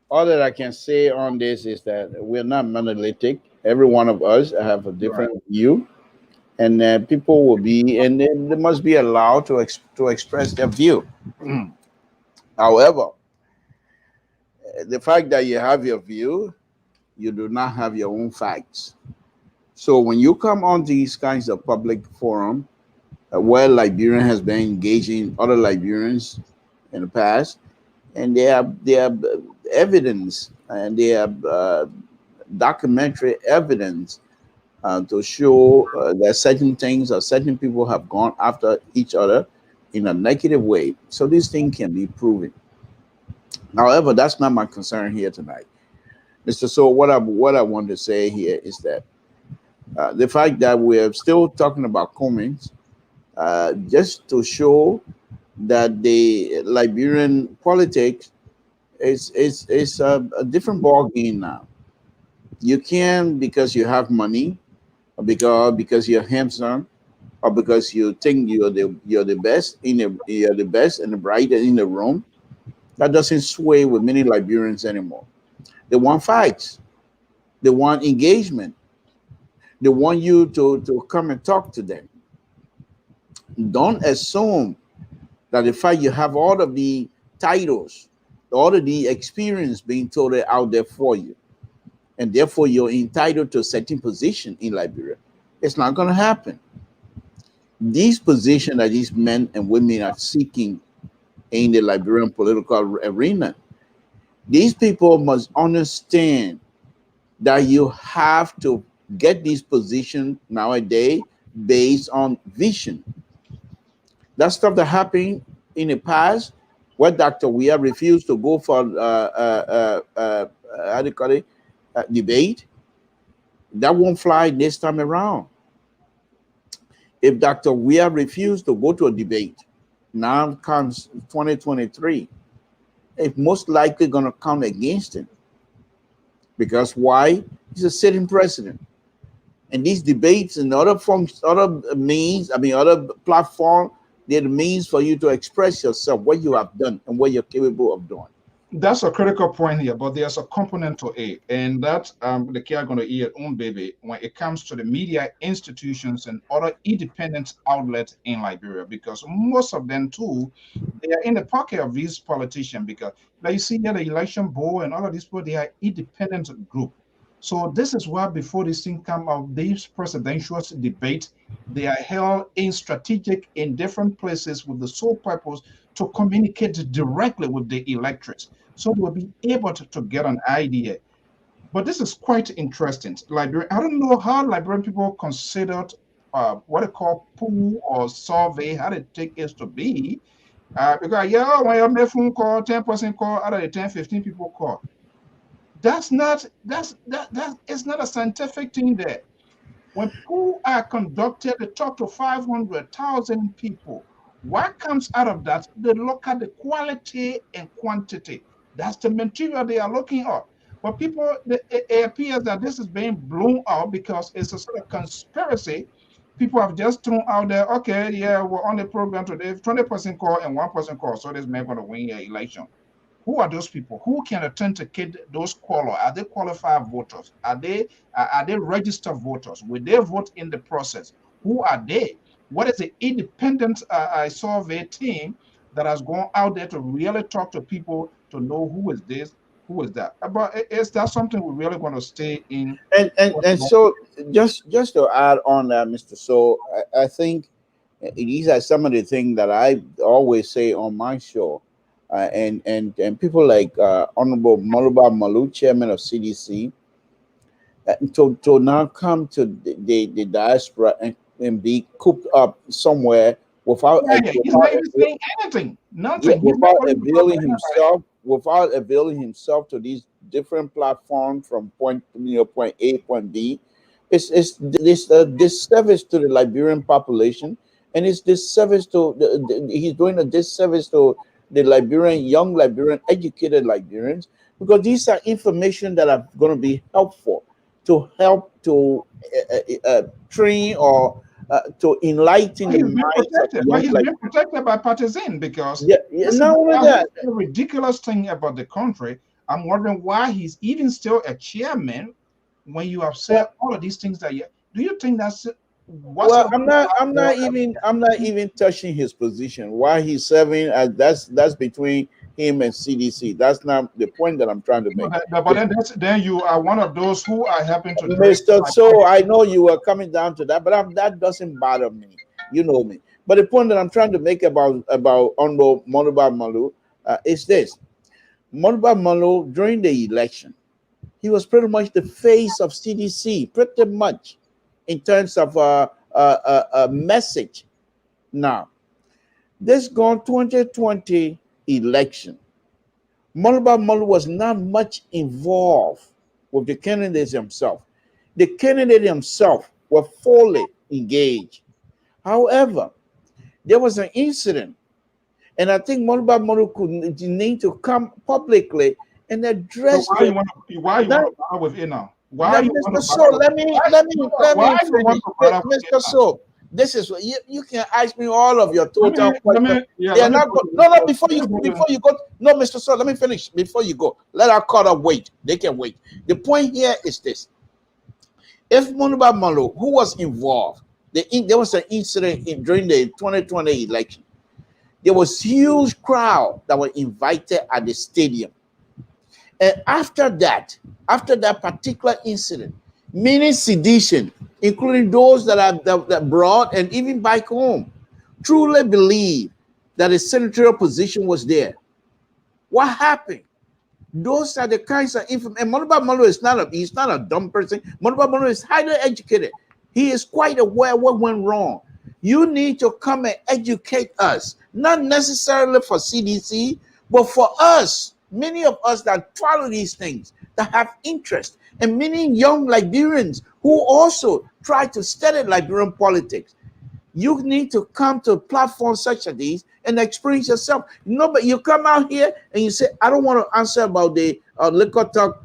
All that I can say on this is that we're not monolithic. Every one of us have a different view, and people will be, and they must be allowed to express their view. However, the fact that you have your view, you do not have your own facts. So when you come on these kinds of public forum, where Liberian has been engaging other Liberians in the past, and they have evidence, and they have documentary evidence to show that certain things or certain people have gone after each other in a negative way. So this thing can be proven. However, that's not my concern here tonight, Mr. So. What I want to say here is that the fact that we're still talking about Cummings, just to show that the Liberian politics is a different ball game now. You can, because you have money, because you're handsome, or because you think you're the best you're the best and the brightest in the room. That doesn't sway with many Liberians anymore. They want fights. They want engagement. They want you to come and talk to them. Don't assume that the fact you have all of the titles, all of the experience being told out there for you, and therefore you're entitled to a certain position in Liberia. It's not going to happen. These positions that these men and women are seeking in the Liberian political arena, these people must understand that you have to get these positions nowadays based on vision. That stuff that happened in the past, where Dr. Weah refused to go for how do you call it, debate, that won't fly this time around. If Dr. Weah refused to go to a debate, now comes 2023, it's most likely going to count against him. Because why? He's a sitting president. And these debates and other forms, other means, other platform, they're the means for you to express yourself, what you have done and what you're capable of doing.
That's a critical point here, but there's a component to it, and that the key are going to eat their own baby when it comes to the media institutions and other independent outlets in Liberia, because most of them too, they are in the pocket of these politicians, because like you see here, the election board and all of these people, they are independent group. So this is why before this thing come out, these presidential debates, they are held in strategic in different places with the sole purpose to communicate directly with the electorates, so they will be able to get an idea. But this is quite interesting. Liberian, I don't know how Liberian people considered what they call pool or survey, how they take it to be. Because yeah, when you make phone call, 10% call, out of the 10, 15 people call. That's not it's not a scientific thing there. When polls are conducted, they talk to 500,000 people. What comes out of that? They look at the quality and quantity. That's the material they are looking at. But people, it appears that this is being blown out because it's a sort of conspiracy. People have just thrown out there, okay, yeah, we're on the program today, 20% call and 1% call, so this man going to win your election. Who are those people? Who can authenticate those callers? Are they qualified voters? Are they registered voters? Will they vote in the process? Who are they? What is the independent survey team that has gone out there to really talk to people to know who is this, who is that? But is that something we're really going to stay in?
And so just to add on that, Mr. So I think these are some of the things that I always say on my show. And people like Honorable Moluba Malu, chairman of CDC, to now come to the diaspora and be cooped up somewhere without
He's not even saying anything. Nothing.
Without availing himself to these different platforms from point A, point B. It's this disservice to the Liberian population, and it's disservice to he's doing a disservice to the young Liberian, educated Liberians, because these are information that are going to be helpful to help to train or to enlighten the minds of young
But he's been protected by partisan, because
not only that,
the ridiculous thing about the country. I'm wondering why he's even still a chairman when you have said all of these things that do you think that's
I'm not even touching his position. Why he's serving as that's between him and CDC. That's not the point that I'm trying to make.
But then you are one of those who are helping to
Mr. So I know you are coming down to that, but that doesn't bother me. You know me. But the point that I'm trying to make about Honorable Moluba Malu is this. Moluba Malu, during the election, he was pretty much the face of CDC, pretty much, in terms of a message. Now, this gone 2020 election, Moluba Malu was not much involved with the candidates himself. The candidate himself were fully engaged. However, there was an incident, and I think Moluba Malu could need to come publicly and address.
So why you want to with it now? Why you want
Mr.
to
So,
bother?
let me
Why you
finish.
want to bother?
Mr. So, this is what you can ask me all of your total questions.
Yeah,
They are
let me
not
go
go,
to
no,
this.
before you go. No, Mr. So, let me finish before you go. Let our caller wait. They can wait. The point here is this: if Monuba Malo, who was involved, there was an incident during the 2020 election. There was huge crowd that were invited at the stadium. And after that particular incident, many sedition, including those that brought and even back home, truly believe that a senatorial position was there. What happened? Those are the kinds of information. And Monuba Malo he's not a dumb person. Monuba Malo is highly educated. He is quite aware what went wrong. You need to come and educate us, not necessarily for CDC, but for us, many of us that follow these things, that have interest, and many young Liberians who also try to study Liberian politics. You need to come to platforms such as these and experience yourself. But you come out here and you say, I don't want to answer about the liquor talk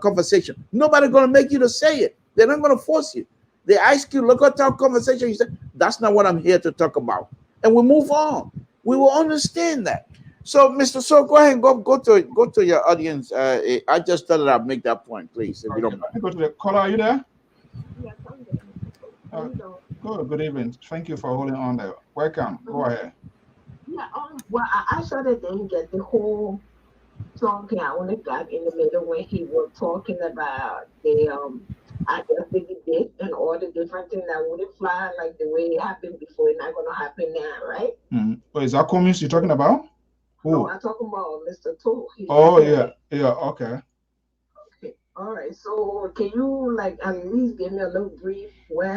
conversation. Nobody's going to make you to say it. They're not going to force you. They ask you liquor talk conversation. You say, that's not what I'm here to talk about. And we move on. We will understand that. So, Mr. So, go ahead and go to your audience. I just thought I'd make that point, please, if you don't mind.
Go to the caller. Are you there?
Yes, I'm there.
Good evening. Thank you for holding on there. Welcome. Go ahead.
Yeah, well, I actually didn't get the whole talking. I only got in the middle when he was talking about I guess the debate and all the different things that wouldn't fly like the way it happened before. It's not gonna happen now, right?
Oh, is that communist you're talking about?
No, I'm talking about Mr. Toe.
Oh, yeah, okay.
All right, so can you like at least give me a little brief where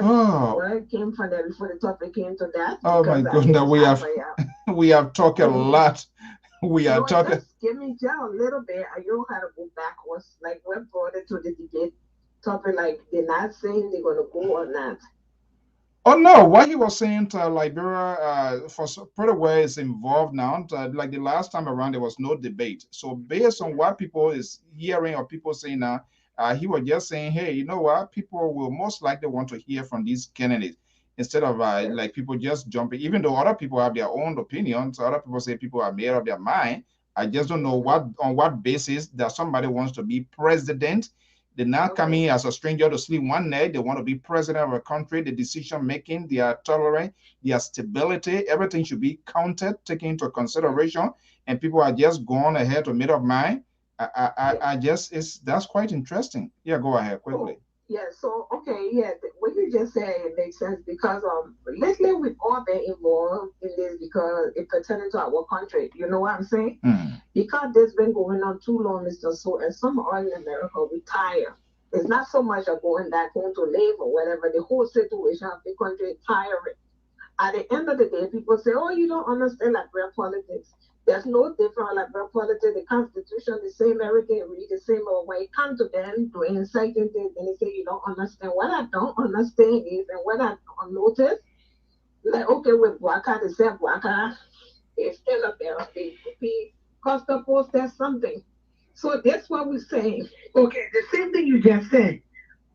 it came from there before the topic came to that?
Oh my goodness, we have talked a lot. We are talking.
Just give me just a little bit. I don't have to go backwards. Like what brought it to the debate topic? Like they're not saying they're gonna go or not.
Oh no, what he was saying to Liberia for pretty well is involved now. Like the last time around, there was no debate. So based on what people is hearing or people saying now, he was just saying, hey, you know what? People will most likely want to hear from these candidates instead of like people just jumping. Even though other people have their own opinions, other people say people are made up their mind. I just don't know on what basis that somebody wants to be president. They're not coming as a stranger to sleep one night. They want to be president of a country. The decision making, their tolerance, their stability, everything should be counted, taken into consideration. And people are just going ahead to make up mind. That's quite interesting. Yeah, go ahead quickly.
What you just said it makes sense because lately we've all been involved in this because it pertains to our country. You know what I'm saying? Because this been going on too long, Mr. So, and some are in America retire. It's not so much of going back home to live or whatever. The whole situation of the country is tiring. At the end of the day, people say, "Oh, you don't understand Liberian politics." There's no different Liberian politics. The Constitution, the same, everything read the same. But when it comes to them doing certain things, then they say you don't understand. What I don't understand is, and what I notice, like okay, with Waka, they say Waka is still up there on the Costa Post. There's something. So that's what we're saying. Okay, the same thing you just said.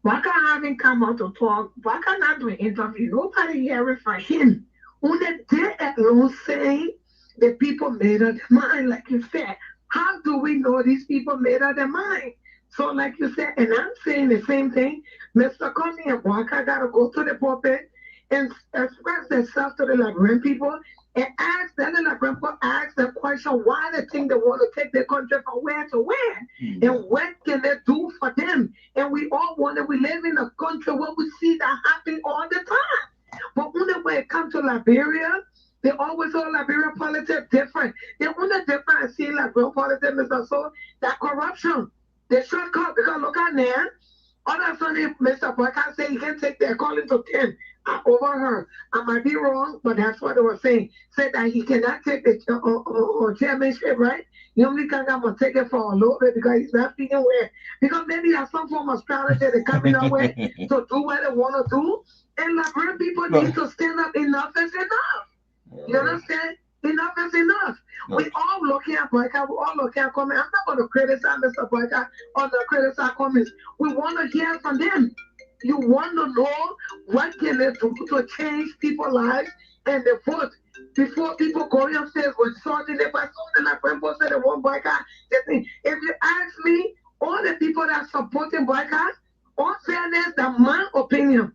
Waka having come out to talk, Waka not doing interview, nobody hearing from him. Only they alone saying the people made up their mind, like you said. How do we know these people made up their mind? So like you said, and I'm saying the same thing, Mr. Connie and Waka gotta go to the pulpit and express themselves to the Liberian people and ask them, the Liberian people ask the question why they think they want to take their country from where to where, and what can they do for them? And we all wonder, we live in a country where we see that happening all the time. But only when it comes to Liberia, they always hold Liberian politics different. The only difference I see in Liberian politics is also that corruption. They shortcut because look at there. Other Sunday, Mr. Boyka said he can take their calling to 10. I overheard. I might be wrong, but that's what they were saying. Said that he cannot take the chairmanship, right? He only can come and take it for a little bit because he's not feeling well. Because maybe he has some form of strategy they're coming up with to do what they want to do. And Liberian people need to stand up. Enough is enough. You understand?
Enough is enough. We all looking at Boyka, we all looking at comments. I'm not going to criticize Mr. Boyka or the criticize comments. We want to hear from them. You want to know what can they do to change people's lives and the vote before people go upstairs with sorting their by something like people said they want Boyka. If you ask me, all the people that are supporting Boyka, all fairness, that's my opinion.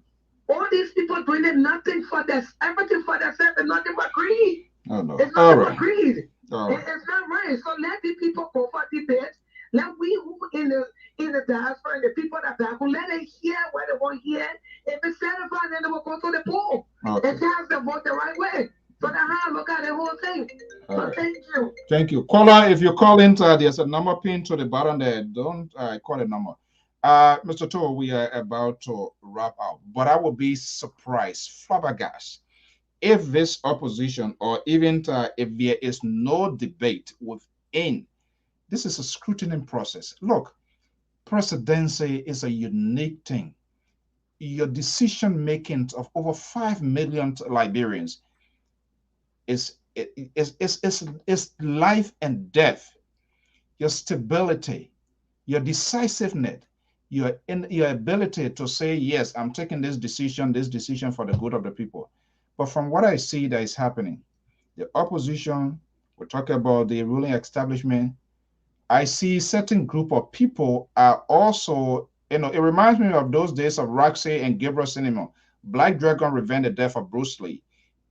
All these people doing it nothing for this, everything for themselves, and nothing but greed.
Oh, no.
It's
All
nothing
right.
but greed.
All right.
It's not right. So let the people go for debate. Let we who in the diaspora and the people that back, let them hear what they want to hear. If it's satisfied, then they will go to the poll
Okay.
and cast the vote the right way. So that's how I look at the whole thing.
All
So
right.
thank you.
Thank you. Caller, if you call in, there's a number pinned to the bottom there. Don't call a number. Mr. Toh, we are about to wrap up, but I will be surprised, flabbergasted, if this opposition or even if there is no debate within, this is a scrutiny process. Look, presidency is a unique thing. Your decision making of over 5 million Liberians is life and death. Your stability, your decisiveness, your ability to say, yes, I'm taking this decision for the good of the people. But from what I see that is happening, the opposition, we talk about the ruling establishment, I see certain group of people are also, it reminds me of those days of Roxy and Gabriel Cinema, Black Dragon Revenge the Death of Bruce Lee.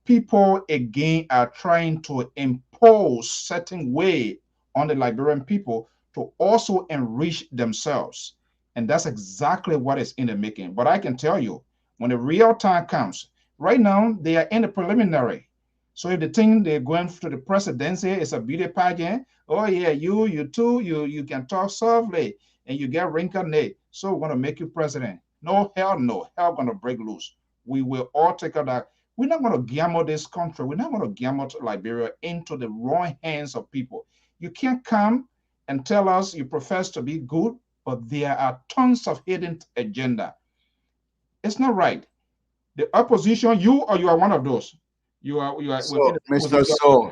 People again are trying to impose certain way on the Liberian people to also enrich themselves. And that's exactly what is in the making. But I can tell you, when the real time comes, right now they are in the preliminary. So if the thing they're going to the presidency is a beauty pageant, oh yeah, you too, you can talk softly and you get reincarnated. So we're gonna make you president. No, hell gonna break loose. We will all take out that. We're not gonna gamble this country. We're not gonna gamble Liberia into the wrong hands of people. You can't come and tell us you profess to be good, but there are tons of hidden agenda. It's not right. The opposition, you are one of those. You are
So, Mr.
you
So,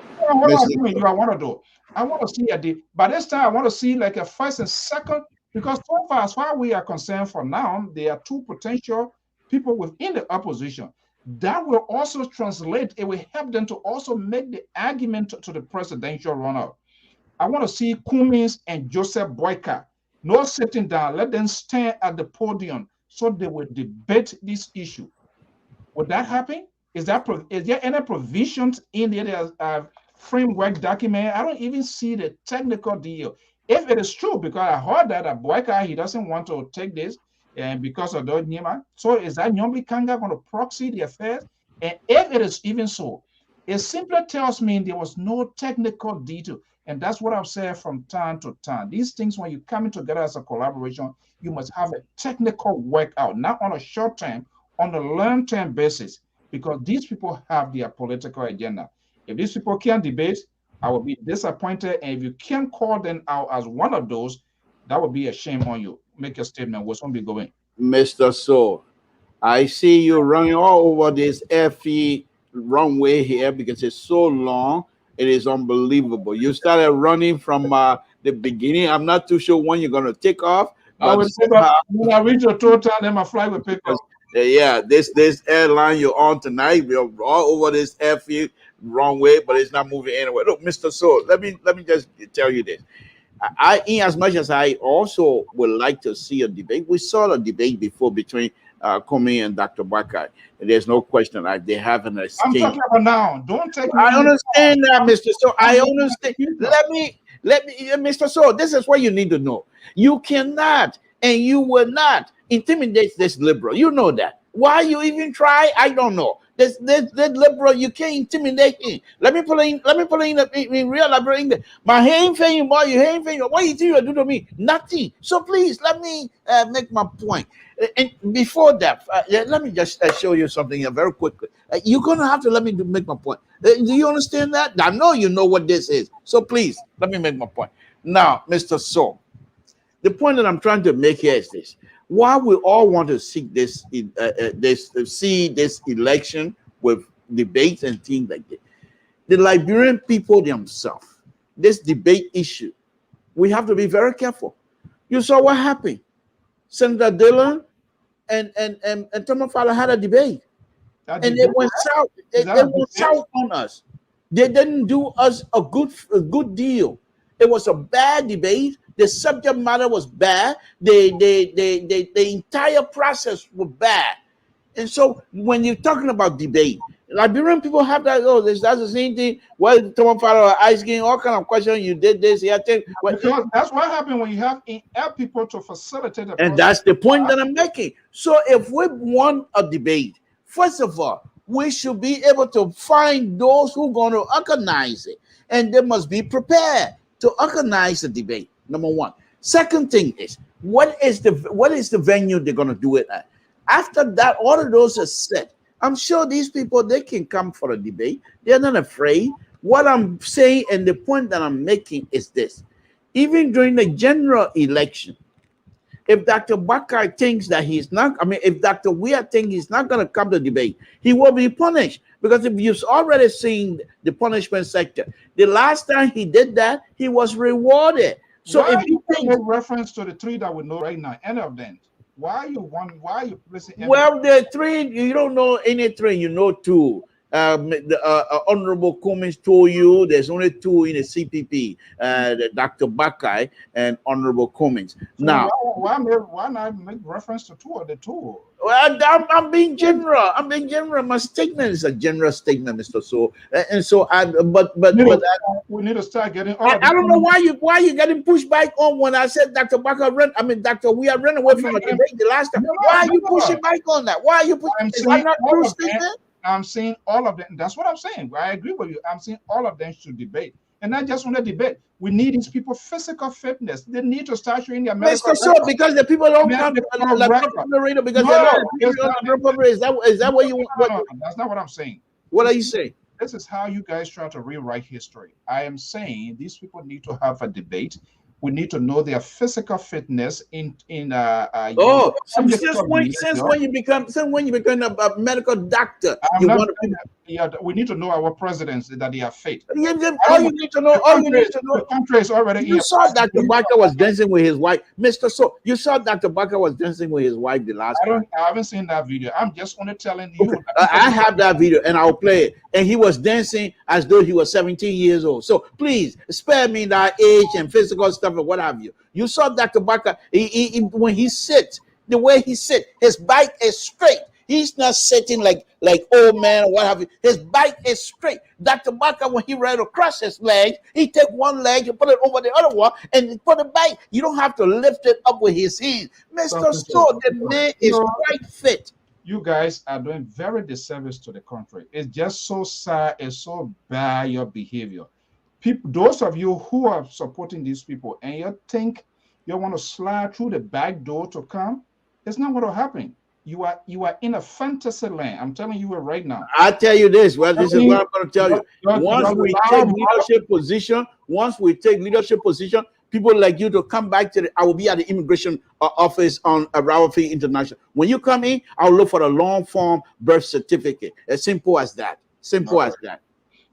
are one of those. I want to see by this time I want to see like a first and second, because so far as far we are concerned for now, there are two potential people within the opposition. That will also translate, it will help them to also make the argument to the presidential runoff. I want to see Cummins and Joseph Boyka not sitting down, let them stand at the podium so they will debate this issue. Would that happen? Is there any provisions in the framework document? I don't even see the technical deal. If it is true, because I heard that Boyka, he doesn't want to take this, and because of the Nyima, so is that Nyombi Kanga going to proxy the affairs? And if it is even so, it simply tells me there was no technical detail. And that's what I've said from time to time. These things, when you come together as a collaboration, you must have a technical workout, not on a short term, on a long-term basis, because these people have their political agenda. If these people can't debate, I will be disappointed. And if you can't call them out as one of those, that would be a shame on you. Make a statement. What's going to be going?
Mr. So, I see you running all over this FE runway here because it's so long. It is unbelievable. You started running from the beginning. I'm not too sure when you're going to take off.
I will take off when I reach the total, then my flight will pick up.
Yeah, this airline you're on tonight, we're all over this FE runway, but it's not moving anywhere. Look, Mr. So, let me just tell you this. In as much as I also would like to see a debate, we saw a debate before between Kumi and Dr. Bakai. There's no question that they have an escape.
I'm talking about now. Don't take me.
I understand that, Mr. So. I understand. Let me, Mr. So. This is what you need to know. You cannot and you will not intimidate this liberal. You know that. Why you even try? I don't know. This liberal, you can't intimidate him. Let me put in real liberal English. My hand thing, boy, you hand thing. What you think you do to me? Nothing. So please let me make my point. And before that, let me just show you something here very quickly. You're gonna have to let me make my point. Do you understand that? I know you know what this is. So please let me make my point. Now, Mr. So, the point that I'm trying to make here is this. Why we all want to seek see this election with debates and things like that. the Liberian people themselves, this debate issue, we have to be very careful. You saw what happened. Senator Dillon and Thomas Fowler had a debate, and it went south. It went south on us. They didn't do us a good deal. It was a bad debate. The subject matter was bad. The entire process was bad. And so when you're talking about debate, Liberian people have that. Oh, that's the same thing. Well, Thomas Fowler asking all kind of questions. You did this. Yeah,
because that's what happened when you have people to facilitate the process.
And that's the point that I'm making. So if we want a debate, first of all, we should be able to find those who are going to organize it, and they must be prepared to organize the debate. Number one. Second thing is, what is the venue they're going to do it at? After that, all of those are set. I'm sure these people, they can come for a debate. They're not afraid. What I'm saying and the point that I'm making is this. Even during the general election, if Dr. Bakar thinks that he's not, if Dr. Weir thinks he's not going to come to debate, he will be punished. Because if you've already seen the punishment sector, the last time he did that, he was rewarded. So
why
if you
think reference to the three that we know right now, any of them, why you placing?
Well, there are three. You don't know any three. You know two. Honorable Cummings told you there's only two in the CPP, Dr. Bakai and Honorable Cummings. So now,
why not make reference to two of the two?
Well, I'm being general. I'm being general. My statement is a general statement, Mr. So, and so
we need to start getting.
I don't know why you getting pushed back on when I said Dr. Bakai Dr. We are running away from a debate the last time. Why are you pushing back on that? Why are you pushing? Is that not true statement?
I'm saying all of them. That's what I'm saying. I agree with you. I'm saying all of them should debate. And not just want to debate. We need these people physical fitness. They need to start showing their medical
record. So because the people don't come to the radio because they're not is that what you want?
No, that's not what I'm saying.
What are you saying?
This is how you guys try to rewrite history. I am saying these people need to have a debate. We need to know their physical fitness since when
you become a medical doctor,
we need to know our presidents that they are fit.
All you need to know.
The country is already.
You saw Dr. Bakker was dancing with his wife, Mr. So. You saw Dr. Bakker was dancing with his wife the last time.
I haven't seen that video. I'm just only telling you.
I have that video and I'll play it. And he was dancing as though he was 17 years old. So please spare me that age and physical stuff and what have you. You saw Dr. Bakker, when he sits, the way he sits, his back is straight. He's not sitting like old man or what have you. His back is straight. Dr. Bakker, when he ran across his legs, he take one leg and put it over the other one and put it back. You don't have to lift it up with his hands. Mr. So, the man is quite fit.
You guys are doing very disservice to the country. It's just so sad. It's so bad, your behavior. People, those of you who are supporting these people and you think you want to slide through the back door to come, it's not going to happen. You are in a fantasy land. I'm telling you right now.
I tell you this. Well, this is what I'm going to tell you. Once we take leadership position, people like you to come back to I will be at the immigration office on Arawafi International. When you come in, I'll look for a long form birth certificate. As simple as that. Simple as that.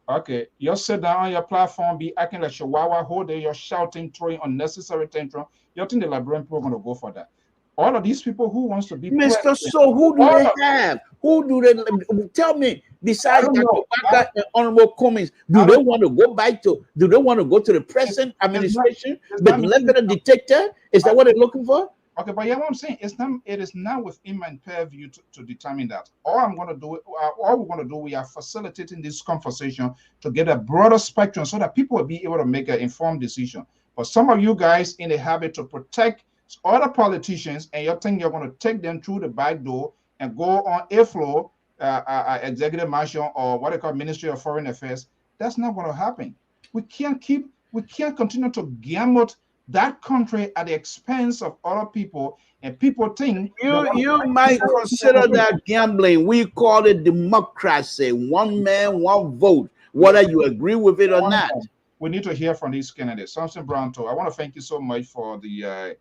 Okay, you sit down on your platform, be acting like Chihuahua, whole day you're shouting, throwing unnecessary tantrum. You think the Liberian people are going to go for that? All of these people who wants to be
Mr. So, who do they have? Who do they tell me? Besides Dr. Bakker and Honorable Cummings, do they want to go back to? Do they want to go to the present administration, but left it a dictator? Is that what they're looking for?
Okay, but yeah, what I'm saying is it is not within my purview to determine that. All we're going to do, we are facilitating this conversation to get a broader spectrum so that people will be able to make an informed decision. But some of you guys in the habit to protect other politicians, and you think you're going to take them through the back door and go on airflow, executive mansion, or what they call Ministry of Foreign Affairs. That's not going to happen. We can't continue to gamble that country at the expense of other people, and people think
you might consider that gambling. We call it democracy, one man, one vote, whether you agree with it or not.
We need to hear from these candidates. Samson Brownto, I want to thank you so much for the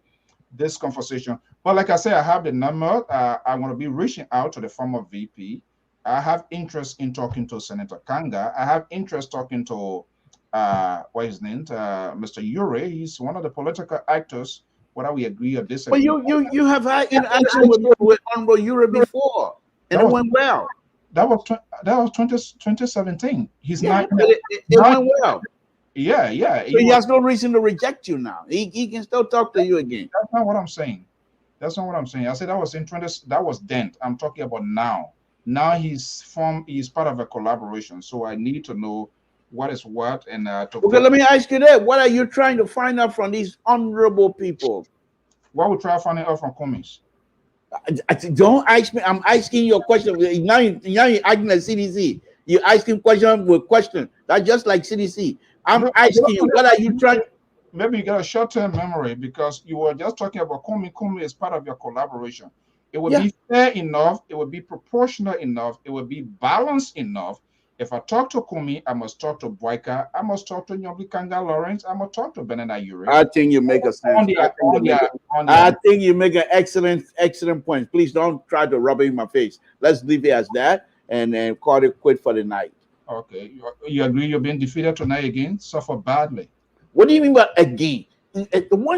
this conversation. But like I said, I have the number. I want to be reaching out to the former VP I have interest in talking to Senator Kanga. I have interest talking to what is his name, Mr. Ure. He's one of the political actors. Whether we agree or
But
disagree,
you have had interaction with Honorable Europe before, and
that
it
was
went well.
that was 2017. He's
Yeah,
not
but it
not
went well.
yeah,
So he has no reason to reject you now. He can still talk to you again.
That's not what I'm saying. That's not what I'm saying. I said that was in 20, that was then. I'm talking about now. Now he's part of a collaboration. So I need to know what is what and
Okay, let me ask you that. What are you trying to find out from these honorable people?
What we try finding out from Cummings?
Don't ask me. I'm asking you a question. Now you're asking the CDC. You're asking question with question. That's just like CDC. I'm asking you, what are you trying?
Maybe you got a short-term memory because you were just talking about Cummings. Cummings is part of your collaboration. It would be fair enough. It would be proportional enough. It would be balanced enough. If I talk to Kumi, I must talk to Boyka. I must talk to Nyobli Kanga Lawrence. I must talk to Benena Ure.
I think you make a sense. I think you make an excellent point. Please don't try to rub it in my face. Let's leave it as that and then call it quit for the night.
Okay. You agree you're being defeated tonight again? Suffer badly.
What do you mean by again?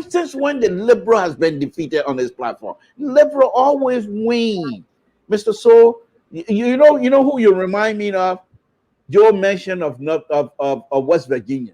Since when the liberal has been defeated on this platform? Liberal always win. Mr. So, you know who you remind me of? Joe mentioned of West Virginia.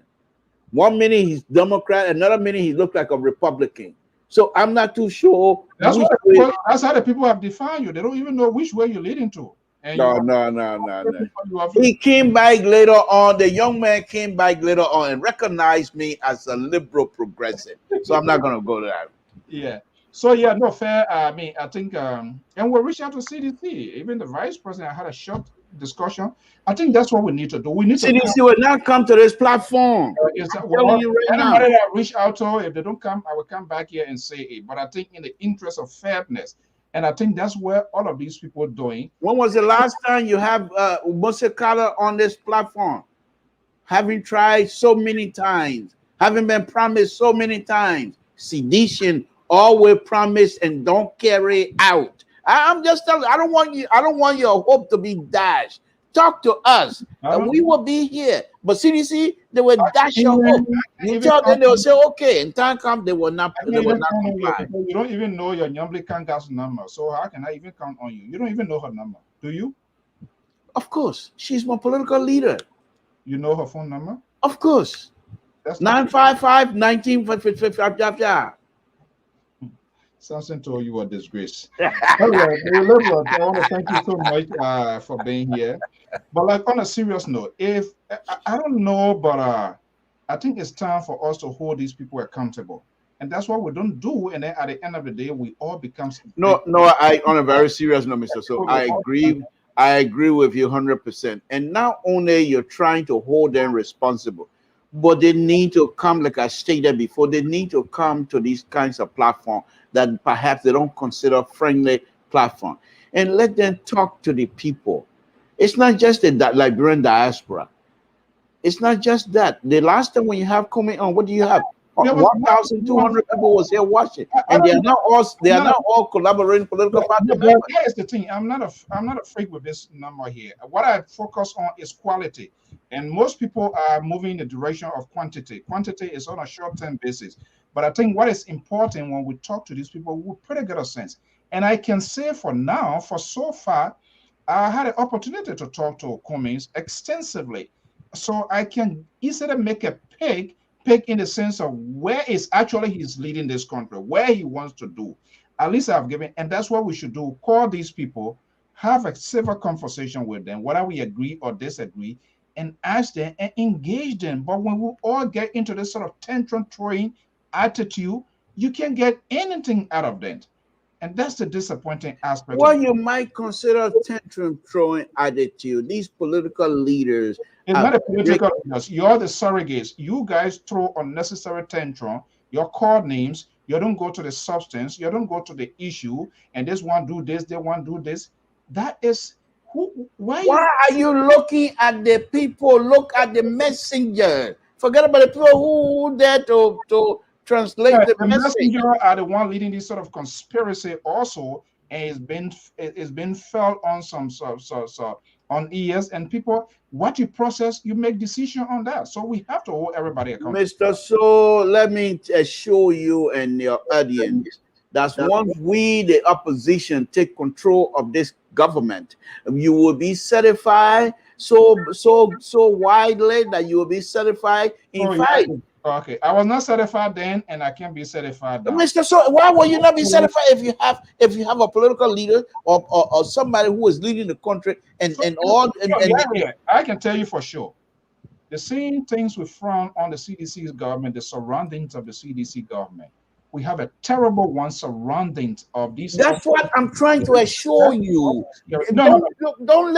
1 minute he's Democrat, another minute he looked like a Republican. So I'm not too sure.
That's how the people have defined you. They don't even know which way you're leading to. And
no. He came back later on. The young man came back later on and recognized me as a liberal progressive. So I'm not going to go there.
Yeah. So yeah, no fair. I mean, I think, and we'll reach out to CDC. Even the vice president had a short discussion. I think that's what we need to do. We need
CDC will not come to this platform.
Anybody that I reach out to, if they don't come, I will come back here and say it. But I think in the interest of fairness, and I think that's where all of these people are doing.
When was the last time you have Mose Carter on this platform? Having tried so many times, having been promised so many times, sedition always promised and don't carry out. I'm just telling you, I don't want your hope to be dashed. Talk to us, and we will be here. But CDC, they will dash your hope. You tell them, they will say, okay, in time come, they will not comply.
You don't even know your Nyambli Kanga's number, so how can I even count on you? You don't even know her number, do you?
Of course, she's my political leader.
You know her phone number?
Of course. That's 955-1955.
Samson told you a disgrace. Anyway, I want to thank you so much for being here. But like on a serious note, if I don't know, but I think it's time for us to hold these people accountable, and that's what we don't do. And then at the end of the day, we all become
I on a very serious note, Mr. So I agree with you 100%. And not only you're trying to hold them responsible, but they need to come, like I stated before, they need to come to these kinds of platforms that perhaps they don't consider friendly platform, and let them talk to the people. It's not just the Liberian diaspora. It's not just that. The last time when you have coming on, what do you have? 1,200 people was here watching, and they are not all collaborating political parties.
Here's the thing: I'm not a freak with this number here. What I focus on is quality, and most people are moving in the direction of quantity. Quantity is on a short-term basis, but I think what is important when we talk to these people, we pretty get a sense. And I can say for now, for so far, I had an opportunity to talk to Cummings extensively, so I can easily make a pick in the sense of where is actually he's leading this country, where he wants to do. At least I've given, and that's what we should do. Call these people, have a civil conversation with them, whether we agree or disagree, and ask them and engage them. But when we all get into this sort of tantrum throwing attitude, you can't get anything out of them. And that's the disappointing aspect.
What you might consider tantrum throwing attitude, these political leaders.
It's not a political leaders. You're the surrogates. You guys throw unnecessary tantrum. Your call names. You don't go to the substance. You don't go to the issue. And this one do this, they one do this. That is who. Why
are you looking at the people? Look at the messenger. Forget about the people who there to translate the message.
Messenger are the one leading this sort of conspiracy also, and it's been felt on some on ears, and people, what you process, you make decision on that. So we have to hold everybody accountable.
Mr. So let me assure you and your audience that once we, the opposition, take control of this government, you will be certified so widely that you will be certified in
Oh,
five.
okay. I was not certified then, and I can't be certified now.
Mr. So why will you not be certified if you have a political leader or somebody who is leading the country and
I can tell you for sure. The same things we frown on the CDC's government, the surroundings of the CDC government. We have a terrible one surroundings of these.
That's what I'm trying to assure you.
No,
don't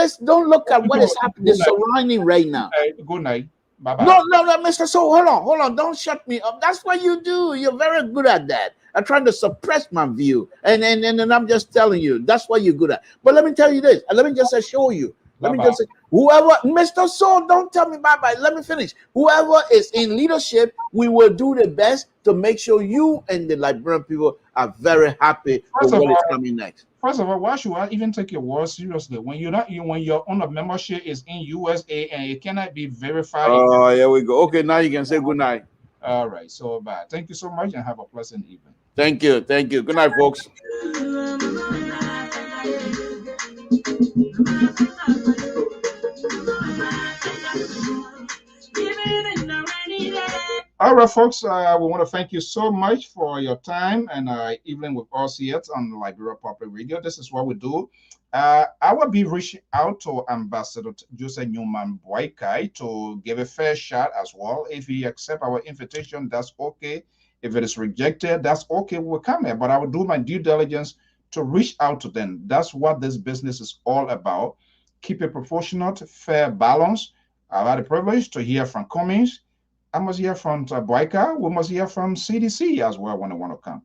look at what is happening, the surrounding right now.
Good night. Bye-bye.
No, Mr. So hold on. Don't shut me up. That's what you do. You're very good at that. I'm trying to suppress my view. And I'm just telling you, that's what you're good at. But let me tell you this. Let me just assure you. Let me just say, whoever, Mr. So, don't tell me bye-bye. Let me finish. Whoever is in leadership, we will do the best to make sure you and the Liberian people are very happy with what is coming next.
First of all, why should I even take your word seriously when you're not when your own membership is in USA and it cannot be verified?
Oh, here we go. Okay, now you can say good night.
All right, so bye. Thank you so much and have a pleasant evening.
Thank you. Good night, folks.
All right, folks, we want to thank you so much for your time and evening with us here on Liberia Public Radio. This is what we do. I will be reaching out to Ambassador Jose Newman Boykai to give a fair shot as well. If he accepts our invitation, that's okay. If it is rejected, that's okay. We'll come here, but I will do my due diligence to reach out to them. That's what this business is all about. Keep it proportionate, fair, balance. I've had the privilege to hear from Cummings. I must hear from Boyka. We must hear from CDC as well when they want to come.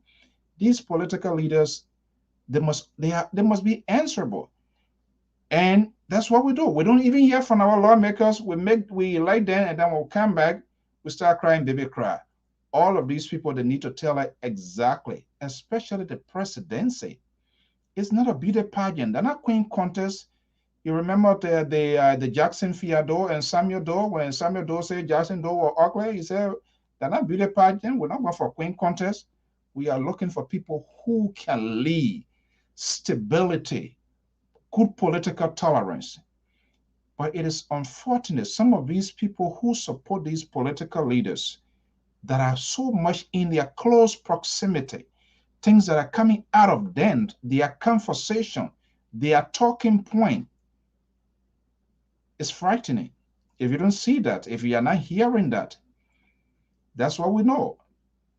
These political leaders, they must be answerable, and that's what we do. We don't even hear from our lawmakers. We elect them, and then we'll come back. We start crying, baby cry. All of these people, they need to tell it exactly, especially the presidency. It's not a beauty pageant. They're not queen contests. You remember the Jackson Fiado and Samuel Doe, when Samuel Doe said Jackson Doe were ugly, he said, they're not beauty pageant. We're not going for a queen contest. We are looking for people who can lead, stability, good political tolerance. But it is unfortunate, some of these people who support these political leaders that are so much in their close proximity, things that are coming out of them, their conversation, their talking point, it's frightening. If you don't see that, if you are not hearing that, that's what we know.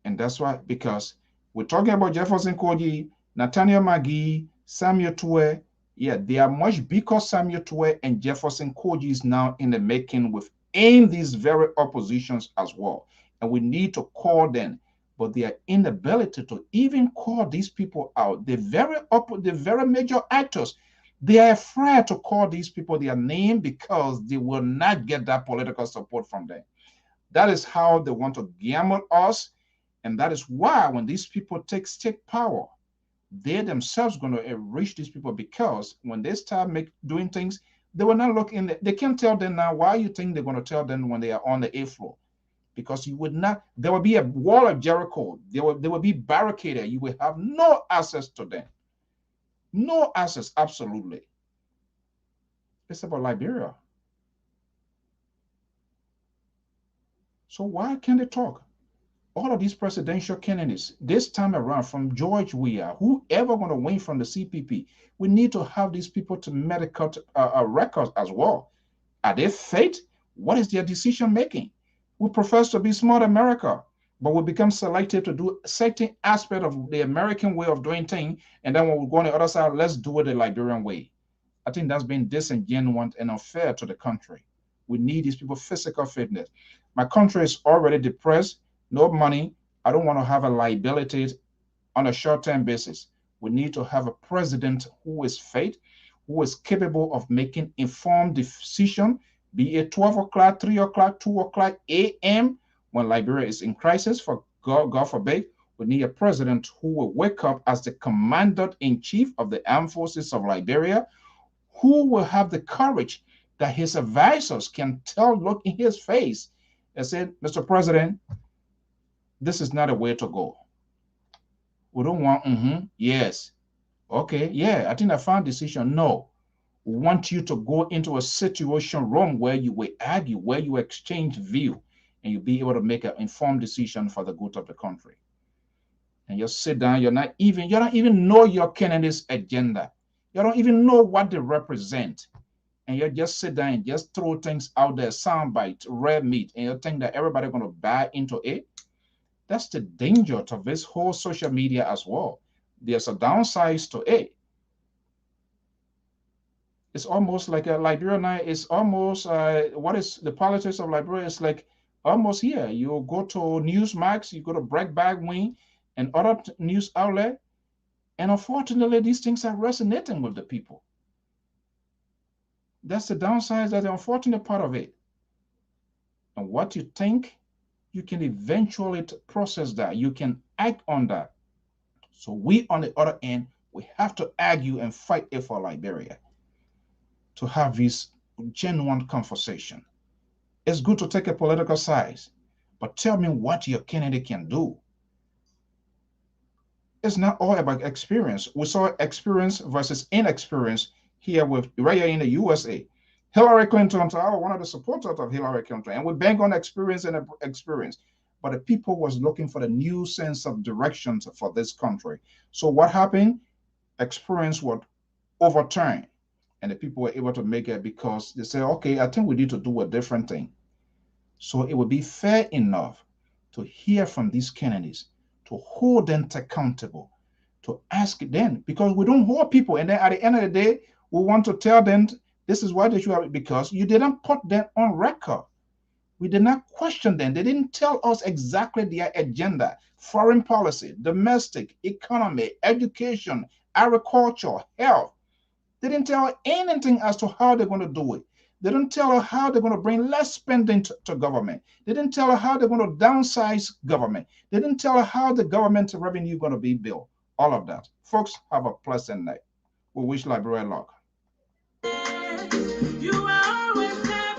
And that's why, because we're talking about Jefferson Koji, Nathaniel Magee, Samuel Tue. Yeah, they are much because Samuel Tue and Jefferson Koji is now in the making within these very oppositions as well. And we need to call them. But their inability to even call these people out, the very major actors, they are afraid to call these people their name because they will not get that political support from them. That is how they want to gamble us. And that is why when these people take state power, they themselves going to enrich these people, because when they start doing things, they will not look in they can't tell them now. Why you think they're going to tell them when they are on the A floor? Because you would not, there will be a wall of Jericho. They will be barricaded. You will have no access to them. No access, absolutely. It's about Liberia. So why can't they talk? All of these presidential candidates, this time around, from George Weah, whoever going to win from the CPP, we need to have these people to medical records as well. Are they fit? What is their decision making? We profess to be smart America, but we become selective to do certain aspect of the American way of doing things, and then when we go on the other side, let's do it the Liberian way. I think that's been disingenuous and unfair to the country. We need these people physical fitness. My country is already depressed, no money. I don't want to have a liability on a short-term basis. We need to have a president who is fit, who is capable of making informed decision, be it 12 o'clock, 3 o'clock, 2 o'clock a.m. when Liberia is in crisis, for God forbid. We need a president who will wake up as the commander-in-chief of the armed forces of Liberia, who will have the courage that his advisors can look in his face and say, Mr. President, this is not a way to go. We don't want, yes. Okay, yeah, I think I found decision. No. We want you to go into a situation room where you will argue, where you exchange view, and you'll be able to make an informed decision for the good of the country. And you sit down, you don't even know your candidate's agenda. You don't even know what they represent. And you just sit down and just throw things out there, soundbite, red meat, and you think that everybody's going to buy into it. That's the danger to this whole social media as well. There's a downside to it. It's almost like a Liberia now. It's almost what is the politics of Liberia? It's like almost here. You go to Newsmax, you go to Breakback Wing, and other news outlet, and unfortunately, these things are resonating with the people. That's the downside. That's the unfortunate part of it. And what you think, you can eventually process that. You can act on that. So we, on the other end, we have to argue and fight it for Liberia, to have this genuine conversation. It's good to take a political side, but tell me what your candidate can do. It's not all about experience. We saw experience versus inexperience here right here in the USA. Hillary Clinton, I was one of the supporters of Hillary Clinton, and we bang on experience and experience. But the people was looking for the new sense of direction for this country. So what happened? Experience would overturn, and the people were able to make it because they say, okay, I think we need to do a different thing. So it would be fair enough to hear from these candidates, to hold them accountable, to ask them, because we don't hold people. And then at the end of the day, we want to tell them this is why they should have it, because you didn't put them on record. We did not question them. They didn't tell us exactly their agenda, foreign policy, domestic, economy, education, agriculture, health. They didn't tell anything as to how they're going to do it. They didn't tell us how they're going to bring less spending to government. They didn't tell us how they're going to downsize government. They didn't tell us how the government revenue is going to be built. All of that. Folks, have a pleasant night. We wish Liberia luck.
You are always there.